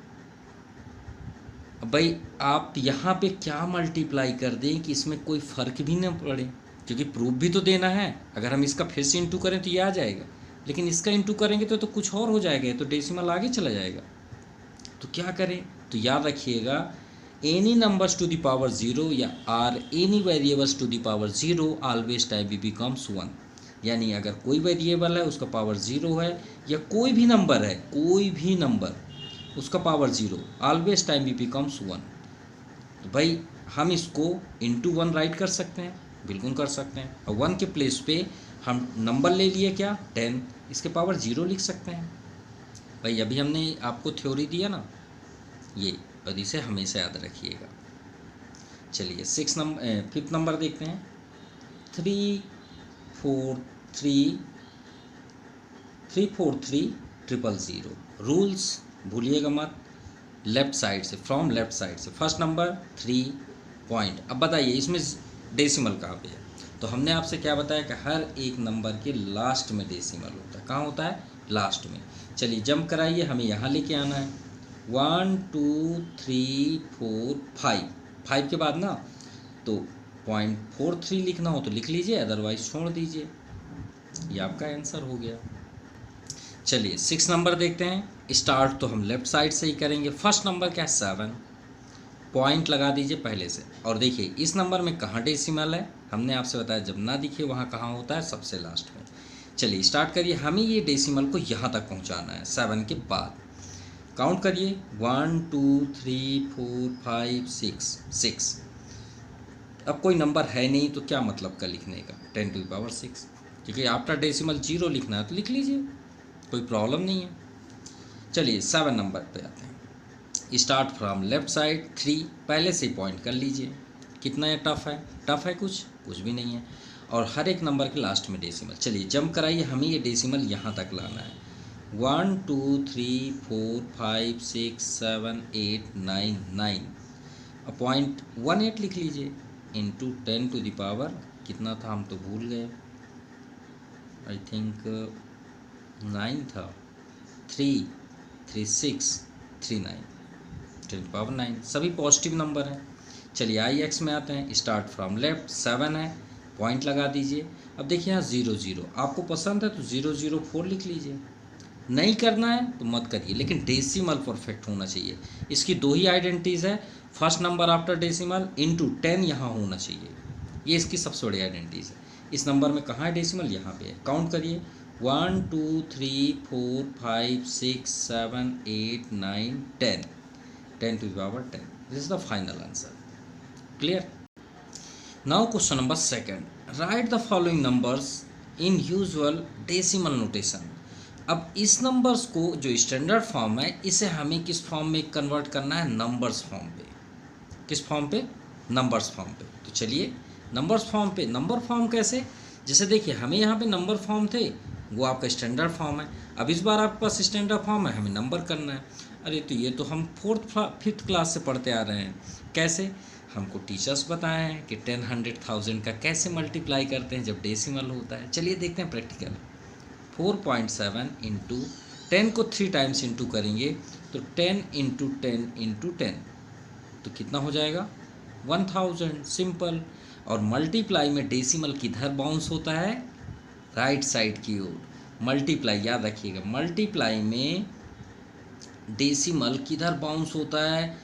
अब भाई आप यहाँ पे क्या मल्टीप्लाई कर दें कि इसमें कोई फ़र्क भी ना पड़े, क्योंकि प्रूफ भी तो देना है। अगर हम इसका फिर से इंटू करें तो ये आ जाएगा, लेकिन इसका इंटू करेंगे तो कुछ और हो जाएगा, तो डेसिमल आगे चला जाएगा। तो क्या करें, तो याद रखिएगा any numbers to the power 0 या or any variables to the power 0 always time be becomes 1, यानी अगर कोई वेरिएबल है उसका पावर 0 है, या कोई भी नंबर है, कोई भी नंबर उसका power 0, always time be becomes 1। तो भाई हम इसको इंटू 1 राइट कर सकते हैं, बिल्कुल कर सकते हैं, और 1 के प्लेस पे हम नंबर ले लिए क्या, 10, इसके पावर 0 लिख सकते हैं। भाई अभी हमने आपको थ्योरी दिया ना ये, और इसे हमेशा याद रखिएगा। चलिए फिफ्थ नंबर देखते हैं, 343000। रूल्स भूलिएगा मत, लेफ्ट साइड से, फ्रॉम लेफ्ट साइड से, फर्स्ट नंबर 3 पॉइंट। अब बताइए इसमें डेसिमल कहाँ पे है, तो हमने आपसे क्या बताया कि हर एक नंबर के लास्ट में डेसिमल होता है, कहाँ होता है, लास्ट में। चलिए जंप कराइए, हमें यहाँ लेके आना है, 1 2 3 4 5 के बाद ना, तो 0.43 लिखना हो तो लिख लीजिए, अदरवाइज छोड़ दीजिए, ये आपका आंसर हो गया। चलिए 6 नंबर देखते हैं, स्टार्ट तो हम लेफ्ट साइड से ही करेंगे। फर्स्ट नंबर क्या है, 7, पॉइंट लगा दीजिए पहले से, और देखिए इस नंबर में कहाँ डेसिमल है, हमने आपसे बताया जब ना दिखे वहाँ कहाँ होता है, सबसे लास्ट में। चलिए स्टार्ट करिए, हमें ये डेसिमल को यहाँ तक पहुँचाना है, 7 के बाद काउंट करिए, 1 2 3 4 5 6। अब कोई नंबर है नहीं तो क्या मतलब का लिखने का, 10 टू द पावर 6, क्योंकि आफ्टर डेसिमल 0 लिखना है तो लिख लीजिए, कोई प्रॉब्लम नहीं है। चलिए 7 नंबर पे आते हैं, स्टार्ट फ्रॉम लेफ्ट साइड, 3 पहले से ही पॉइंट कर लीजिए। कितना टफ है कुछ भी नहीं है, और हर एक नंबर के लास्ट में डेसिमल। चलिए जंप कराइए, हमें ये डेसिमल यहाँ तक लाना है, 1 2 3 4 5 6 7 8 9। अब 0.18 लिख लीजिए, इंटू 10 टू द पावर कितना था, हम तो भूल गए, आई थिंक 9 था, 3 3 6 3 9, 10 टू पावर 9, सभी पॉजिटिव नंबर हैं। चलिए आई एक्स में आते हैं, स्टार्ट फ्रॉम लेफ्ट 7 है, पॉइंट लगा दीजिए। अब देखिए यहाँ 0 0, आपको पसंद है तो 004 लिख लीजिए, नहीं करना है तो मत करिए, लेकिन डेसिमल परफेक्ट होना चाहिए। इसकी दो ही आइडेंटिटीज़ है, first number after decimal into 10 यहाँ होना चाहिए, ये इसकी सबसे बड़ी आइडेंटिटीज़ है। इस नंबर में कहाँ है डेसिमल, यहाँ पे है। काउंट करिए 1 2 3 4 5 6 7 8 9 10, 10 to the power 10, this is the final answer. Clear. Now question number second, right the following numbers in usual decimal notation. अब इस नंबर्स को जो स्टैंडर्ड फॉर्म है इसे हमें किस फॉर्म में कन्वर्ट करना है, नंबर्स फॉर्म पे। किस फॉर्म पे, नंबर्स फॉर्म पे। तो चलिए नंबर्स फॉर्म पे, नंबर फॉर्म कैसे, जैसे देखिए हमें यहाँ पे नंबर फॉर्म थे, वो आपका स्टैंडर्ड फॉर्म है। अब इस बार आपके पास स्टैंडर्ड फॉर्म है, हमें नंबर करना है। अरे तो ये तो हम 4th 5th क्लास से पढ़ते आ रहे हैं। कैसे, हमको टीचर्स बताए हैं कि 10 100 1000 का कैसे मल्टीप्लाई करते हैं जब डेसिमल होता है। चलिए देखते हैं प्रैक्टिकल। 4.7 इंटू 10 को 3 टाइम्स इंटू करेंगे तो 10 इंटू 10 इंटू 10 तो कितना हो जाएगा 1000, सिंपल। और मल्टीप्लाई में डेसिमल किधर बाउंस होता है, राइट साइड की ओर। मल्टीप्लाई याद रखिएगा, मल्टीप्लाई में डेसिमल किधर बाउंस होता है,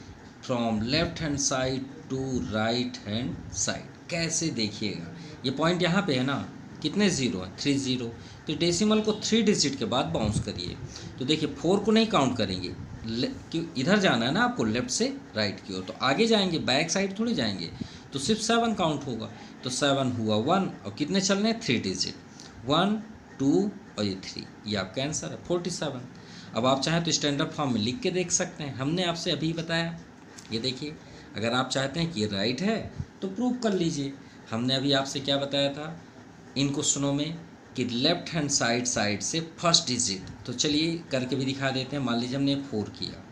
from left hand side to right hand side. कैसे देखिएगा, ये पॉइंट यहाँ पे है ना, कितने जीरो हैं, 3 0, तो डेसिमल को 3 डिजिट के बाद बाउंस करिए। तो देखिए 4 को नहीं काउंट करेंगे, क्यों, इधर जाना है ना आपको, लेफ्ट से राइट की ओर, तो आगे जाएंगे, बैक साइड थोड़ी जाएंगे, तो सिर्फ 7 काउंट होगा। तो 7 हुआ 1, और कितने चलने हैं, 3 डिजिट, 1 2 और ये 3, ये आपका आंसर है 47। अब आप चाहें तो स्टैंडर्ड फॉर्म में लिख के देख सकते हैं, हमने आपसे अभी बताया। ये देखिए, अगर आप चाहते हैं कि ये राइट है तो प्रूव कर लीजिए। हमने अभी आपसे क्या बताया था इन क्वेश्चनों में कि लेफ्ट हैंड साइड से फर्स्ट डिजिट। तो चलिए करके भी दिखा देते हैं। मान लीजिए हमने 4 किया,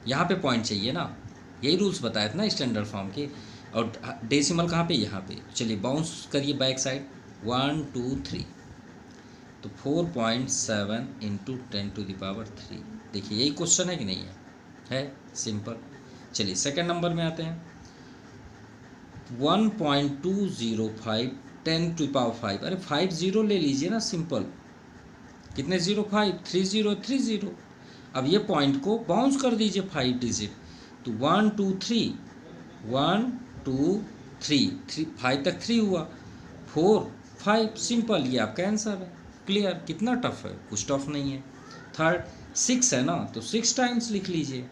यहाँ पे पॉइंट चाहिए ना, यही रूल्स बताए थे ना स्टैंडर्ड फॉर्म के। और डेसिमल कहाँ पे, यहाँ पे। चलिए बाउंस करिए बैक साइड, 1 2 3, तो 4.7 इंटू 10 टू द पावर 3। देखिए यही क्वेश्चन है कि नहीं है सिंपल। चलिए सेकंड नंबर में आते हैं, 1.205 10 टू पावर 5। अरे 5 0 ले लीजिए ना, सिंपल। कितने 0, 5, 3 0 3 0। अब ये पॉइंट को बाउंस कर दीजिए 5 डिजिट, तो 1 2 3 1 2 3 5 तक 3 हुआ, 4 5, सिंपल। ये आपका आंसर है। क्लियर। कितना टफ है, कुछ टफ नहीं है। थर्ड 6 है ना, तो 6 टाइम्स लिख लीजिए,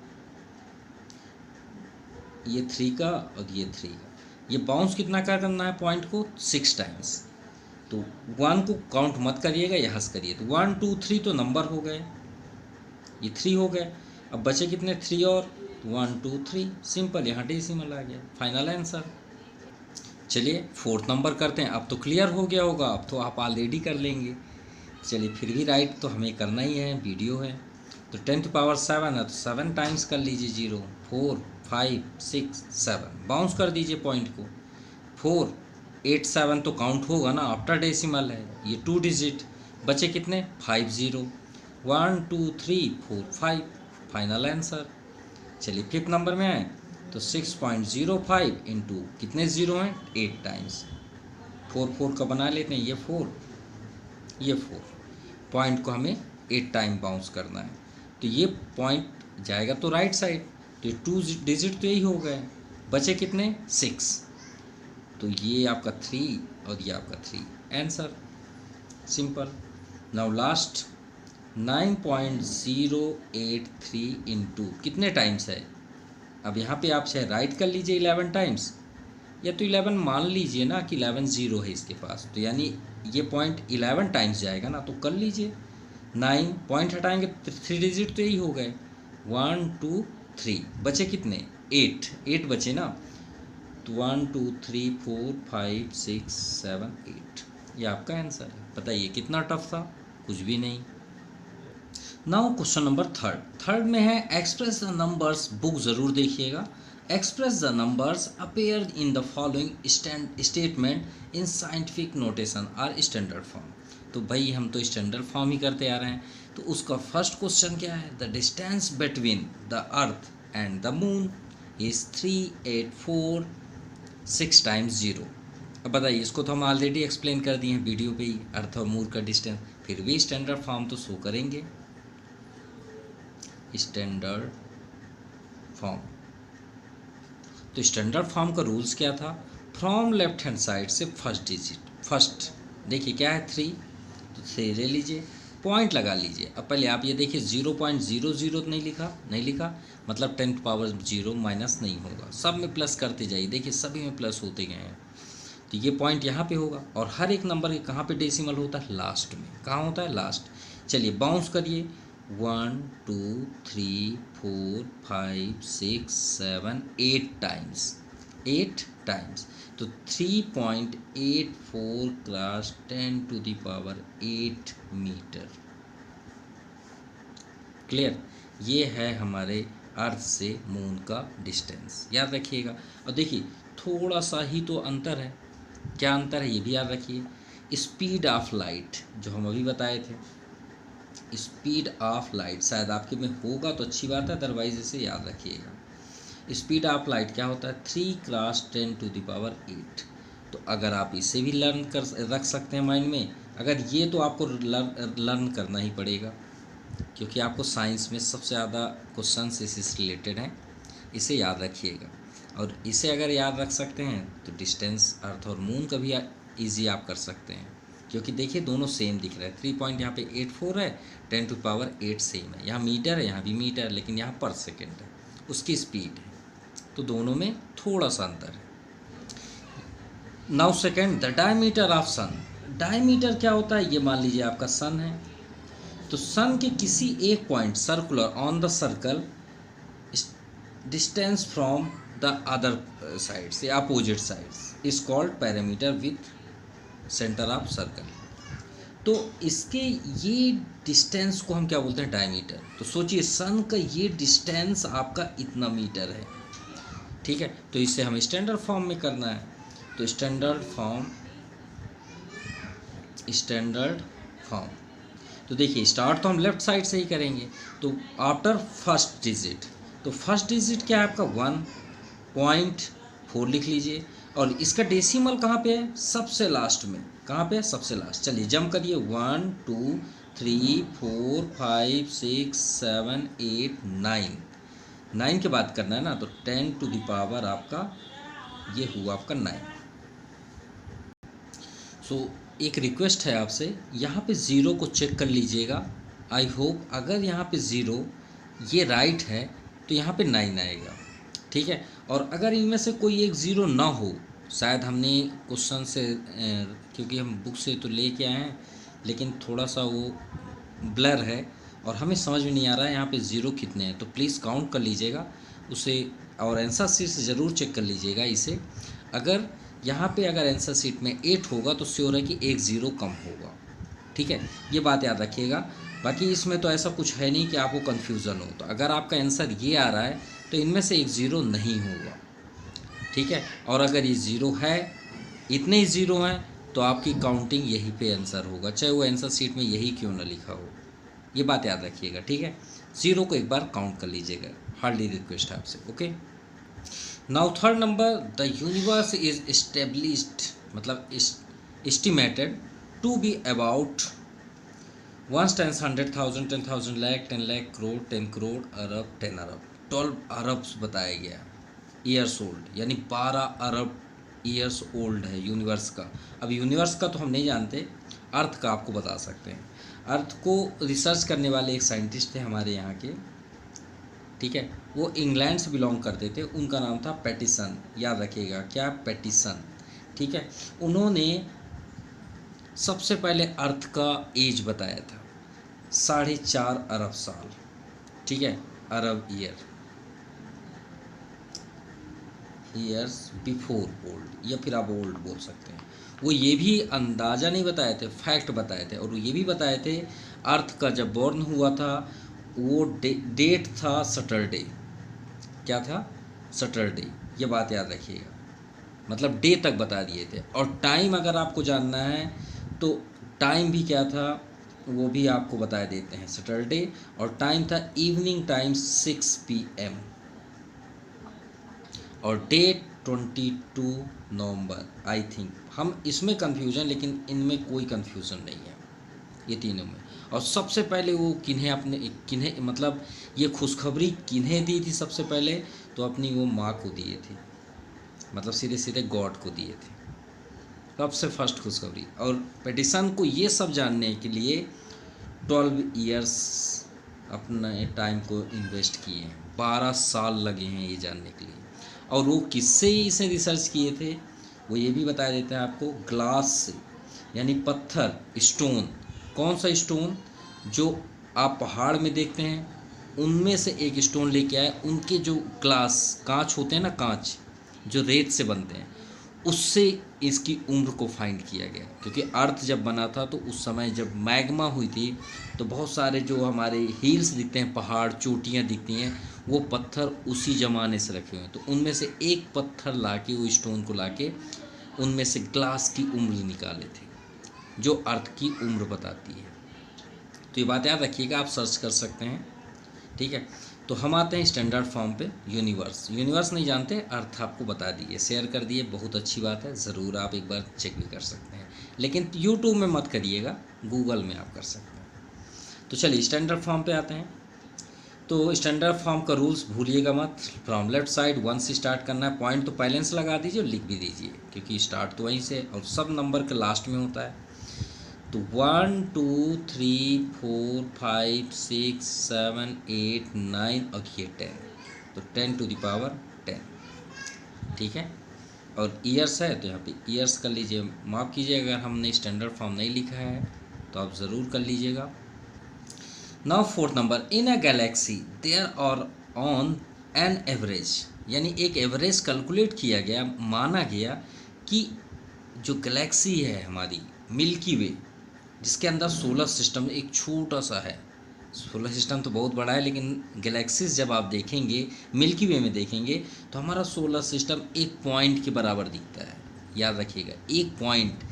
ये 3 का और ये 3 का। ये बाउंस कितना क्या करना है पॉइंट को, 6 टाइम्स। तो 1 को काउंट मत करिएगा, यहाँ से करिए। तो 1 2 3 तो नंबर हो गए, ये 3 हो गए। अब बचे कितने, 3 और 1 2 3, सिंपल। यहाँ डेसिमल आ गया, फाइनल आंसर। चलिए 4th नंबर करते हैं। अब तो क्लियर हो गया होगा, अब तो आप ऑलरेडी कर लेंगे। चलिए फिर भी राइट तो हमें करना ही है, वीडियो है। तो 10 टू पावर 7 है, तो 7 टाइम्स कर लीजिए, 0 4 5 6 7, बाउंस कर दीजिए पॉइंट को। 4 8 7 तो काउंट होगा ना, आफ्टर डेसिमल है, ये 2 डिजिट। बचे कितने, 5 0, 1 2 3 4 5, फाइनल आंसर। चलिए 5th नंबर में आए, तो 6.05 इंटू कितने ज़ीरो हैं, 8 टाइम्स। 4 4 का बना लेते हैं, ये 4 ये 4, पॉइंट को हमें 8 टाइम बाउंस करना है। तो ये पॉइंट जाएगा तो राइट साइड, तो ये 2 डिजिट तो यही हो गए। बचे कितने, 6, तो ये आपका 3 और ये आपका 3, answer simple. Now last 9.083 into कितने टाइम्स है। अब यहाँ पे आप चाहे राइट कर लीजिए 11 टाइम्स, या तो 11 मान लीजिए ना कि 11 0 है इसके पास, तो यानी ये पॉइंट 11 टाइम्स जाएगा ना, तो कर लीजिए। 9 पॉइंट हटाएंगे, 3 डिजिट तो यही हो गए, 1 2 3, बचे कितने, 8 बचे ना, तो 1 2 3 4 5 6 7 8, ये आपका आंसर है। बताइए कितना टफ था, कुछ भी नहीं। नाउ क्वेश्चन नंबर थर्ड में है एक्सप्रेस द नंबर्स, बुक ज़रूर देखिएगा। Express the numbers appear in the following statement in scientific notation or standard form. तो भाई हम तो स्टैंडर्ड फॉर्म ही करते आ रहे हैं, तो उसका फर्स्ट क्वेश्चन क्या है, the distance between the earth and the moon is 384 6 times 0। अब बताइए, इसको तो हम ऑलरेडी एक्सप्लेन कर दिए हैं वीडियो पे ही, अर्थ और मून का डिस्टेंस, फिर भी स्टैंडर्ड फॉर्म तो शो करेंगे। स्टैंडर्ड फॉर्म, तो स्टैंडर्ड फॉर्म का रूल्स क्या था, फ्रॉम लेफ्ट हैंड साइड से फर्स्ट डिजिट, फर्स्ट देखिए क्या है 3, तो 3 ले लीजिए, पॉइंट लगा लीजिए। अब पहले आप ये देखिए 0.00 नहीं लिखा, नहीं लिखा मतलब 10 पावर 0 माइनस नहीं होगा, सब में प्लस करते जाइए, देखिए सभी में प्लस होते गए हैं। तो ये पॉइंट यहाँ पे होगा, और हर एक नंबर के कहाँ पे डेसिमल होता है, लास्ट में। कहाँ होता है, लास्ट। चलिए बाउंस करिए, 1 2 3 4 5 6 7 8 टाइम्स, 8 टाइम्स, तो 3.84 क्रॉस 10⁸ मीटर। क्लियर, ये है हमारे अर्थ से मून का डिस्टेंस, याद रखिएगा। और देखिए थोड़ा सा ही तो अंतर है, क्या अंतर है ये भी याद रखिए। स्पीड ऑफ लाइट जो हम अभी बताए थे, स्पीड ऑफ लाइट शायद आपके में होगा तो अच्छी बात है, अदरवाइज इसे याद रखिएगा। स्पीड ऑफ लाइट क्या होता है, 3 क्रॉस 10⁸। तो अगर आप इसे भी लर्न कर रख सकते हैं माइंड में, अगर ये तो आपको लर्न करना ही पड़ेगा, क्योंकि आपको साइंस में सबसे ज़्यादा क्वेश्चंस इससे रिलेटेड हैं, इसे याद रखिएगा। और इसे अगर याद रख सकते हैं तो डिस्टेंस अर्थ और मून का भी ईजी आप कर सकते हैं, क्योंकि देखिए दोनों सेम दिख रहा है। 3 पॉइंट यहाँ पे 84 है, 10⁸ सेम है, यहाँ मीटर है, यहाँ भी मीटर है, लेकिन यहाँ पर सेकेंड है, उसकी स्पीड है, तो दोनों में थोड़ा सा अंतर है। Now second, the diameter of sun. Diameter क्या होता है, ये मान लीजिए आपका सन है, तो सन के किसी एक point circular on the circle distance from the other side से opposite sides is called parameter with centre of circle. तो इसके ये डिस्टेंस को हम क्या बोलते हैं, डायमीटर। तो सोचिए सन का ये डिस्टेंस आपका इतना मीटर है, ठीक है। तो इसे हमें स्टैंडर्ड फॉर्म में करना है, तो स्टैंडर्ड फॉर्म, तो देखिए स्टार्ट तो हम लेफ्ट साइड से ही करेंगे। तो आफ्टर फर्स्ट डिजिट, तो फर्स्ट डिजिट क्या है आपका 1.4 लिख लीजिए, और इसका डेसिमल कहाँ पे है, सबसे लास्ट में। कहाँ पे है, सबसे लास्ट। चलिए जंप करिए, 1 2 3 4 5 6 7 8 9, 9 के बाद करना है ना, तो 10⁻, आपका ये हुआ आपका 9। सो एक रिक्वेस्ट है आपसे, यहाँ पे ज़ीरो को चेक कर लीजिएगा। आई होप अगर यहाँ पे ज़ीरो ये राइट है तो यहाँ पे 9 आएगा, ठीक है। और अगर इनमें से कोई एक ज़ीरो ना हो, शायद हमने क्वेश्चन से क्योंकि हम बुक से तो ले के आए हैं, लेकिन थोड़ा सा वो ब्लर है और हमें समझ में नहीं आ रहा है यहाँ पे ज़ीरो कितने हैं, तो प्लीज़ काउंट कर लीजिएगा उसे, और आंसर शीट से ज़रूर चेक कर लीजिएगा इसे। अगर यहाँ पे अगर आंसर शीट में 8 होगा तो श्योर है कि एक ज़ीरो कम होगा, ठीक है, ये बात याद रखिएगा। बाकी इसमें तो ऐसा कुछ है नहीं कि आपको कन्फ्यूज़न हो, तो अगर आपका आंसर ये आ रहा है तो इनमें से एक ज़ीरो नहीं होगा, ठीक है। और अगर ये ज़ीरो है, इतने ही ज़ीरो हैं, तो आपकी काउंटिंग यहीं पे आंसर होगा, चाहे वो आंसर शीट में यही क्यों ना लिखा हो, ये बात याद रखिएगा, ठीक है। ज़ीरो को एक बार काउंट कर लीजिएगा, हार्डली रिक्वेस्ट है आपसे, okay. Now third number, the universe is established, मतलब estimated to be about 1 10 100,000 10,000 lakh 10 lakh crore 10 crore अरब 10 अरब 12 अरब बताया गया ईयर्स ओल्ड, यानी 12 अरब ईयर्स ओल्ड है यूनिवर्स का। अब यूनिवर्स का तो हम नहीं जानते, अर्थ का आपको बता सकते हैं। अर्थ को रिसर्च करने वाले एक साइंटिस्ट थे हमारे यहाँ के, ठीक है, वो इंग्लैंड से बिलोंग करते थे, उनका नाम था पैटिसन, याद रखिएगा क्या, पैटिसन, ठीक है। उन्होंने सबसे पहले अर्थ का एज बताया था 4.5 अरब साल, ठीक है, अरब ईयर्स बिफोर ओल्ड, या फिर आप ओल्ड बोल सकते हैं। वो ये भी अंदाज़ा नहीं बताए थे, फैक्ट बताए थे, और वो ये भी बताए थे अर्थ का जब बॉर्न हुआ था वो डेट था सैटरडे, क्या था, सैटरडे, ये बात याद रखिएगा, मतलब डे तक बता दिए थे। और टाइम अगर आपको जानना है तो टाइम भी क्या था वो भी आपको बता देते हैं, सैटरडे, और टाइम था इवनिंग टाइम 6 PM, और डेट 22 नवंबर आई थिंक। हम इसमें कन्फ्यूजन, लेकिन इनमें कोई कन्फ्यूज़न नहीं है ये तीनों में। और सबसे पहले वो किन्हें मतलब ये खुशखबरी किन्हें दी थी सबसे पहले, तो अपनी वो माँ को दिए थे, मतलब सीधे सीधे गॉड को दिए थे सबसे फर्स्ट खुशखबरी। और पेटिसन को ये सब जानने के लिए 12 ईयर्स अपने टाइम को इन्वेस्ट किए हैं, 12 साल लगे हैं ये जानने के लिए। और वो किससे इसे रिसर्च किए थे वो ये भी बता देते हैं आपको, ग्लास से, यानी पत्थर, स्टोन। कौन सा स्टोन? जो आप पहाड़ में देखते हैं उनमें से एक स्टोन लेके आए, उनके जो ग्लास कांच होते हैं ना, कांच जो रेत से बनते हैं, उससे इसकी उम्र को फाइंड किया गया। क्योंकि अर्थ जब बना था तो उस समय जब मैग्मा हुई थी तो बहुत सारे जो हमारे हिल्स दिखते हैं, पहाड़, चोटियाँ दिखती हैं, वो पत्थर उसी ज़माने से रखे हुए हैं। तो उनमें से एक पत्थर लाके, वो स्टोन को लाके उनमें से ग्लास की उम्र निकाले थे, जो अर्थ की उम्र बताती है। तो ये बात याद रखिएगा, आप सर्च कर सकते हैं, ठीक है। तो हम आते हैं स्टैंडर्ड फॉर्म पे। यूनिवर्स नहीं जानते, अर्थ आपको बता दिए, शेयर कर दिए, बहुत अच्छी बात है, ज़रूर आप एक बार चेक भी कर सकते हैं, लेकिन यूट्यूब में मत करिएगा, गूगल में आप कर सकते हैं। तो चलिए स्टैंडर्ड फॉर्म पे आते हैं। तो स्टैंडर्ड फॉर्म का रूल्स भूलिएगा मत, फ्रॉम लेफ्ट साइड 1 से स्टार्ट करना है। पॉइंट तो पहले से लगा दीजिए और लिख भी दीजिए, क्योंकि स्टार्ट तो वहीं से और सब नंबर के लास्ट में होता है। तो 1 2 3 4 5 6 7 8 9 और ये 10, तो 10 टू द पावर 10, ठीक है। और ईयर्स है तो यहाँ पे ईयर्स कर लीजिए, माफ़ कीजिए अगर हमने स्टैंडर्ड फॉर्म नहीं लिखा है तो आप ज़रूर कर लीजिएगा। Now fourth number, in a galaxy there are on an average, यानी एक एवरेज कैलकुलेट किया गया, माना गया कि जो गैलेक्सी है हमारी मिल्की वे, जिसके अंदर सोलर सिस्टम एक छोटा सा है। सोलर सिस्टम तो बहुत बड़ा है, लेकिन गैलेक्सीज जब आप देखेंगे, मिल्की वे में देखेंगे, तो हमारा सोलर सिस्टम एक पॉइंट के बराबर दिखता है। याद रखिएगा, एक पॉइंट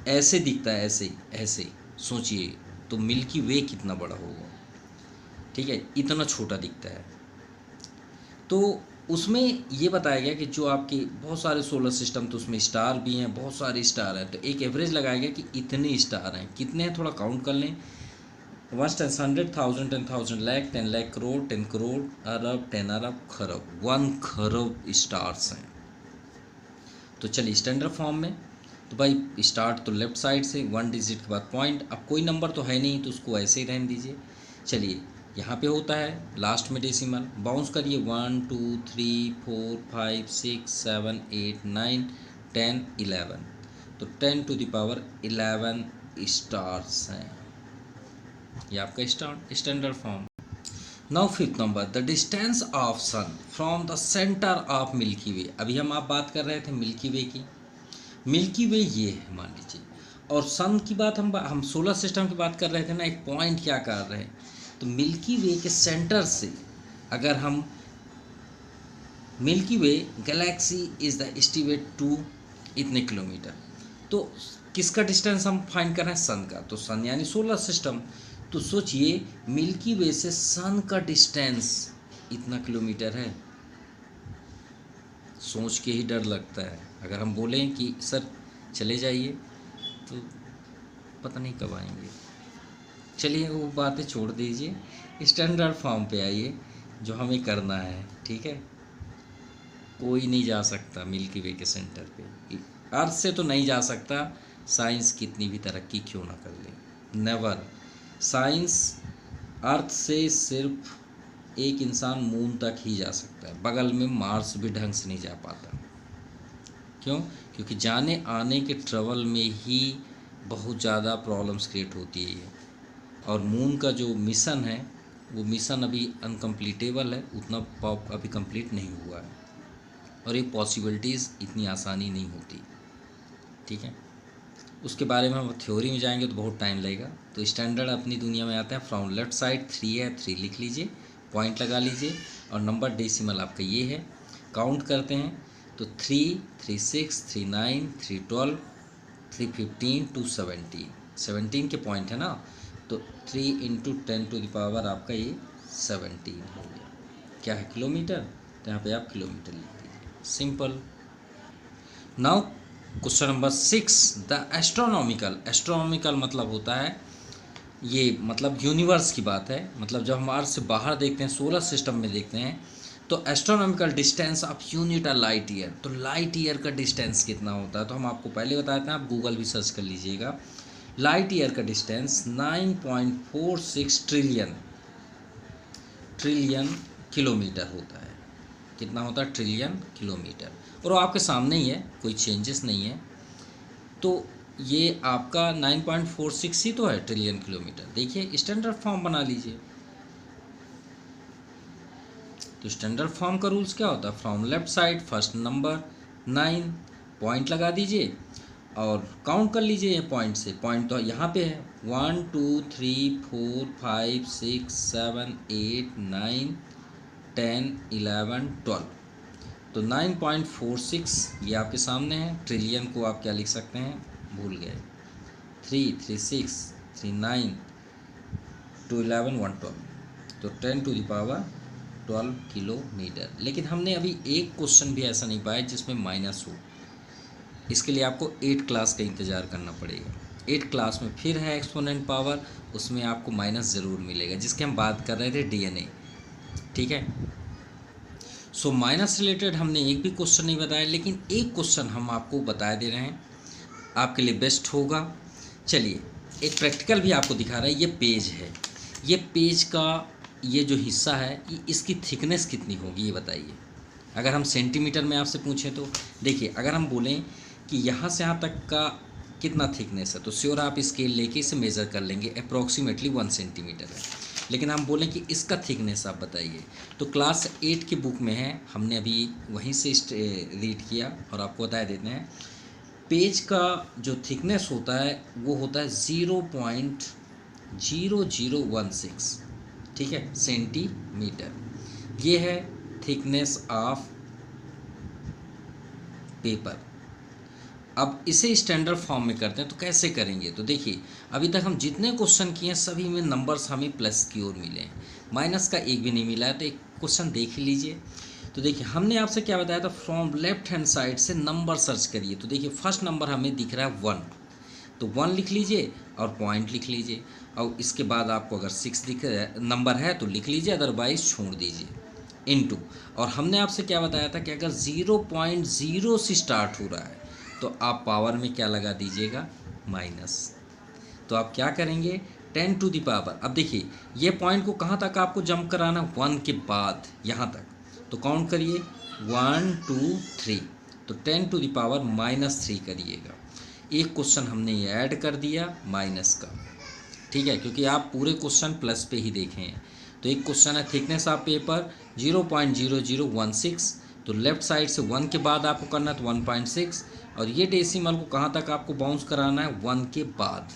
ऐसे दिखता है, ऐसे ऐसे सोचिए, तो मिल्की वे कितना बड़ा होगा, ठीक है, इतना छोटा दिखता है। तो उसमें ये बताया गया कि जो आपके बहुत सारे सोलर सिस्टम, तो उसमें स्टार भी हैं, बहुत सारे स्टार हैं, तो एक एवरेज लगाया गया कि इतने स्टार हैं। कितने हैं थोड़ा काउंट कर लें, 1 10 100 1000 10,000 लाख 10 लाख करोड़ 10 करोड़ अरब 10 अरब खरब 1 खरब स्टार्स हैं। तो चलिए स्टैंडर्ड फॉर्म में, तो भाई स्टार्ट तो लेफ्ट साइड से 1 डिजिट के बाद पॉइंट, अब कोई नंबर तो है नहीं तो उसको ऐसे ही रहने दीजिए। चलिए यहाँ पे होता है लास्ट में डेसिमल, बाउंस करिए 1 2 3 4 5 6 7 8 9 10 11, तो 10 टू द पावर 11 स्टार्स हैं। ये आपका standard form. Now fifth number, the distance of sun from the centre of Milky Way. अभी हम आप बात कर रहे थे मिल्की वे की, मिल्की वे ये है मान लीजिए, और सन की बात हम सोलर सिस्टम की बात कर रहे थे ना, एक पॉइंट क्या कर रहे हैं, तो मिल्की वे के सेंटर से अगर हम, Milky Way galaxy is the estimate to इतने किलोमीटर, तो किसका डिस्टेंस हम फाइंड कर रहे हैं, सन का, तो सन यानी सोलर सिस्टम। तो सोचिए मिल्की वे से सन का डिस्टेंस इतना किलोमीटर है, सोच के ही डर लगता है। अगर हम बोलें कि सर चले जाइए तो पता नहीं कब आएंगे। चलिए वो बातें छोड़ दीजिए, स्टैंडर्ड फॉर्म पे आइए, जो हमें करना है, ठीक है। कोई नहीं जा सकता मिल्की वे के सेंटर पे, अर्थ से तो नहीं जा सकता, साइंस कितनी भी तरक्की क्यों ना कर ले, नेवर। साइंस अर्थ से सिर्फ एक इंसान मून तक ही जा सकता है, बगल में मार्स भी ढंग से नहीं जा पाता। क्यों? क्योंकि जाने आने के ट्रैवल में ही बहुत ज़्यादा प्रॉब्लम्स क्रिएट होती है। और मून का जो मिशन है वो मिशन अभी अनकम्प्लीटेबल है, उतना अभी कंप्लीट नहीं हुआ है, और ये पॉसिबिलिटीज़ इतनी आसानी नहीं होती, ठीक है। उसके बारे में हम थ्योरी में जाएंगे तो बहुत टाइम लगेगा। तो स्टैंडर्ड अपनी दुनिया में आता है फ्रॉम लेफ्ट साइड 3 है, 3 लिख लीजिए, पॉइंट लगा लीजिए, और नंबर डेसिमल आपका ये है। काउंट करते हैं तो 3 3 6 3 9 3 12 3 15 2 17, 17 के पॉइंट है ना, तो 3 इंटू 10 टू द पावर आपका ये 17 हो गया। क्या है, किलोमीटर, तो यहाँ पे आप किलोमीटर लिख दीजिए, simple. Now question number 6, the astronomical मतलब होता है, ये मतलब यूनिवर्स की बात है, मतलब जब हम अर्थ से बाहर देखते हैं, सोलर सिस्टम में देखते हैं, तो astronomical distance of unit light year, तो लाइट ईयर का डिस्टेंस कितना होता है, तो हम आपको पहले बताते हैं, आप गूगल भी सर्च कर लीजिएगा। लाइट ईयर का डिस्टेंस 9.46 ट्रिलियन किलोमीटर होता है। कितना होता है? Trillion kilometre. और वो आपके सामने ही है, कोई चेंजेस नहीं है। तो ये आपका 9.46 ही तो है ट्रिलियन किलोमीटर। देखिए स्टैंडर्ड फॉर्म बना लीजिए। तो स्टैंडर्ड फॉर्म का रूल्स क्या होता है? From left side first number 9, point लगा दीजिए और काउंट कर लीजिए ये पॉइंट से। पॉइंट तो यहाँ पे है 1 2 3 4 5 6 7 8 9 10 11 12। तो 9.46 ये आपके सामने है। ट्रिलियन को आप क्या लिख सकते हैं? भूल गए। 3 3 6 3 9 2 11 1 12, तो 10⁻12 किलोमीटर। लेकिन हमने अभी एक क्वेश्चन भी ऐसा नहीं पाया जिसमें माइनस हो। इसके लिए आपको 8 क्लास का इंतज़ार करना पड़ेगा। 8 क्लास में फिर है एक्सपोनेंट पावर, उसमें आपको माइनस ज़रूर मिलेगा, जिसके हम बात कर रहे थे डीएनए। ठीक है। सो माइनस रिलेटेड हमने एक भी क्वेश्चन नहीं बताया, लेकिन एक क्वेश्चन हम आपको बता दे रहे हैं, आपके लिए बेस्ट होगा। चलिए एक प्रैक्टिकल भी आपको दिखा रहा है। ये पेज है, ये पेज का ये जो हिस्सा है, ये इसकी थिकनेस कितनी होगी ये बताइए। अगर हम सेंटीमीटर में आपसे पूछें तो देखिए, अगर हम बोलें कि यहाँ से यहाँ तक का कितना थिकनेस है, तो श्योर आप स्केल लेके इसे मेज़र कर लेंगे, अप्रॉक्सीमेटली 1 सेंटीमीटर है। लेकिन हम बोलें कि इसका थिकनेस आप बताइए, तो क्लास 8 की बुक में है, हमने अभी वहीं से रीड किया और आपको बता देते हैं। पेज का जो थिकनेस होता है वो होता है 0.0016, ठीक है, सेंटीमीटर। ये है थिकनेस ऑफ पेपर। अब इसे स्टैंडर्ड फॉर्म में करते हैं, तो कैसे करेंगे? तो देखिए, अभी तक हम जितने क्वेश्चन किए हैं सभी में नंबर्स हमें प्लस की ओर मिले हैं, माइनस का एक भी नहीं मिला है। तो एक क्वेश्चन देख लीजिए। तो देखिए, हमने आपसे क्या बताया था? फ्रॉम लेफ्ट हैंड साइड से नंबर सर्च करिए। तो देखिए, फर्स्ट नंबर हमें दिख रहा है 1, तो 1 लिख लीजिए और पॉइंट लिख लीजिए। और इसके बाद आपको अगर 6 दिख नंबर है तो लिख लीजिए, अदरवाइज छोड़ दीजिए। इनटू, और हमने आपसे क्या बताया था कि अगर 0.0 से स्टार्ट हो रहा है तो आप पावर में क्या लगा दीजिएगा? माइनस। तो आप क्या करेंगे? 10 टू द पावर। अब देखिए, ये पॉइंट को कहाँ तक आपको जंप कराना? 1 के बाद यहाँ तक। तो काउंट करिए 1 2 3, तो 10 टू द पावर -3 करिएगा। एक क्वेश्चन हमने ये ऐड कर दिया माइनस का, ठीक है, क्योंकि आप पूरे क्वेश्चन प्लस पे ही देखे हैं। तो एक क्वेश्चन है थिकनेस ऑफ पेपर 0.0016, तो लेफ्ट साइड से 1 के बाद आपको करना है तो 1.6, और ये डेसिमल को कहाँ तक आपको बाउंस कराना है? 1 के बाद।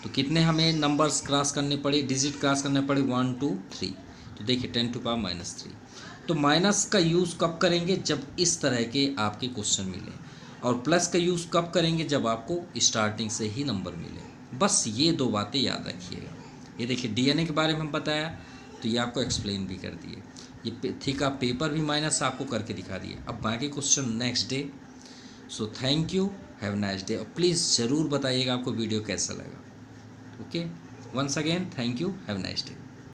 तो कितने हमें नंबर्स क्रॉस करने पड़े, डिजिट क्रॉस करने पड़े? 1 2 3। तो देखिए 10 टू पावर -3। तो माइनस का यूज़ कब करेंगे? जब इस तरह के आपके क्वेश्चन मिले, और प्लस का यूज़ कब करेंगे? जब आपको स्टार्टिंग से ही नंबर मिले। बस ये 2 बातें याद रखिएगा। ये देखिए, डीएनए के बारे में हम बताया, तो ये आपको एक्सप्लेन भी कर दिए। ये थिक आप पेपर भी माइनस आपको करके दिखा दिए। अब बाकी question next day. So thank you, have nice day. और प्लीज़ ज़रूर बताइएगा आपको वीडियो कैसा लगा। Okay, once again thank you, have nice day.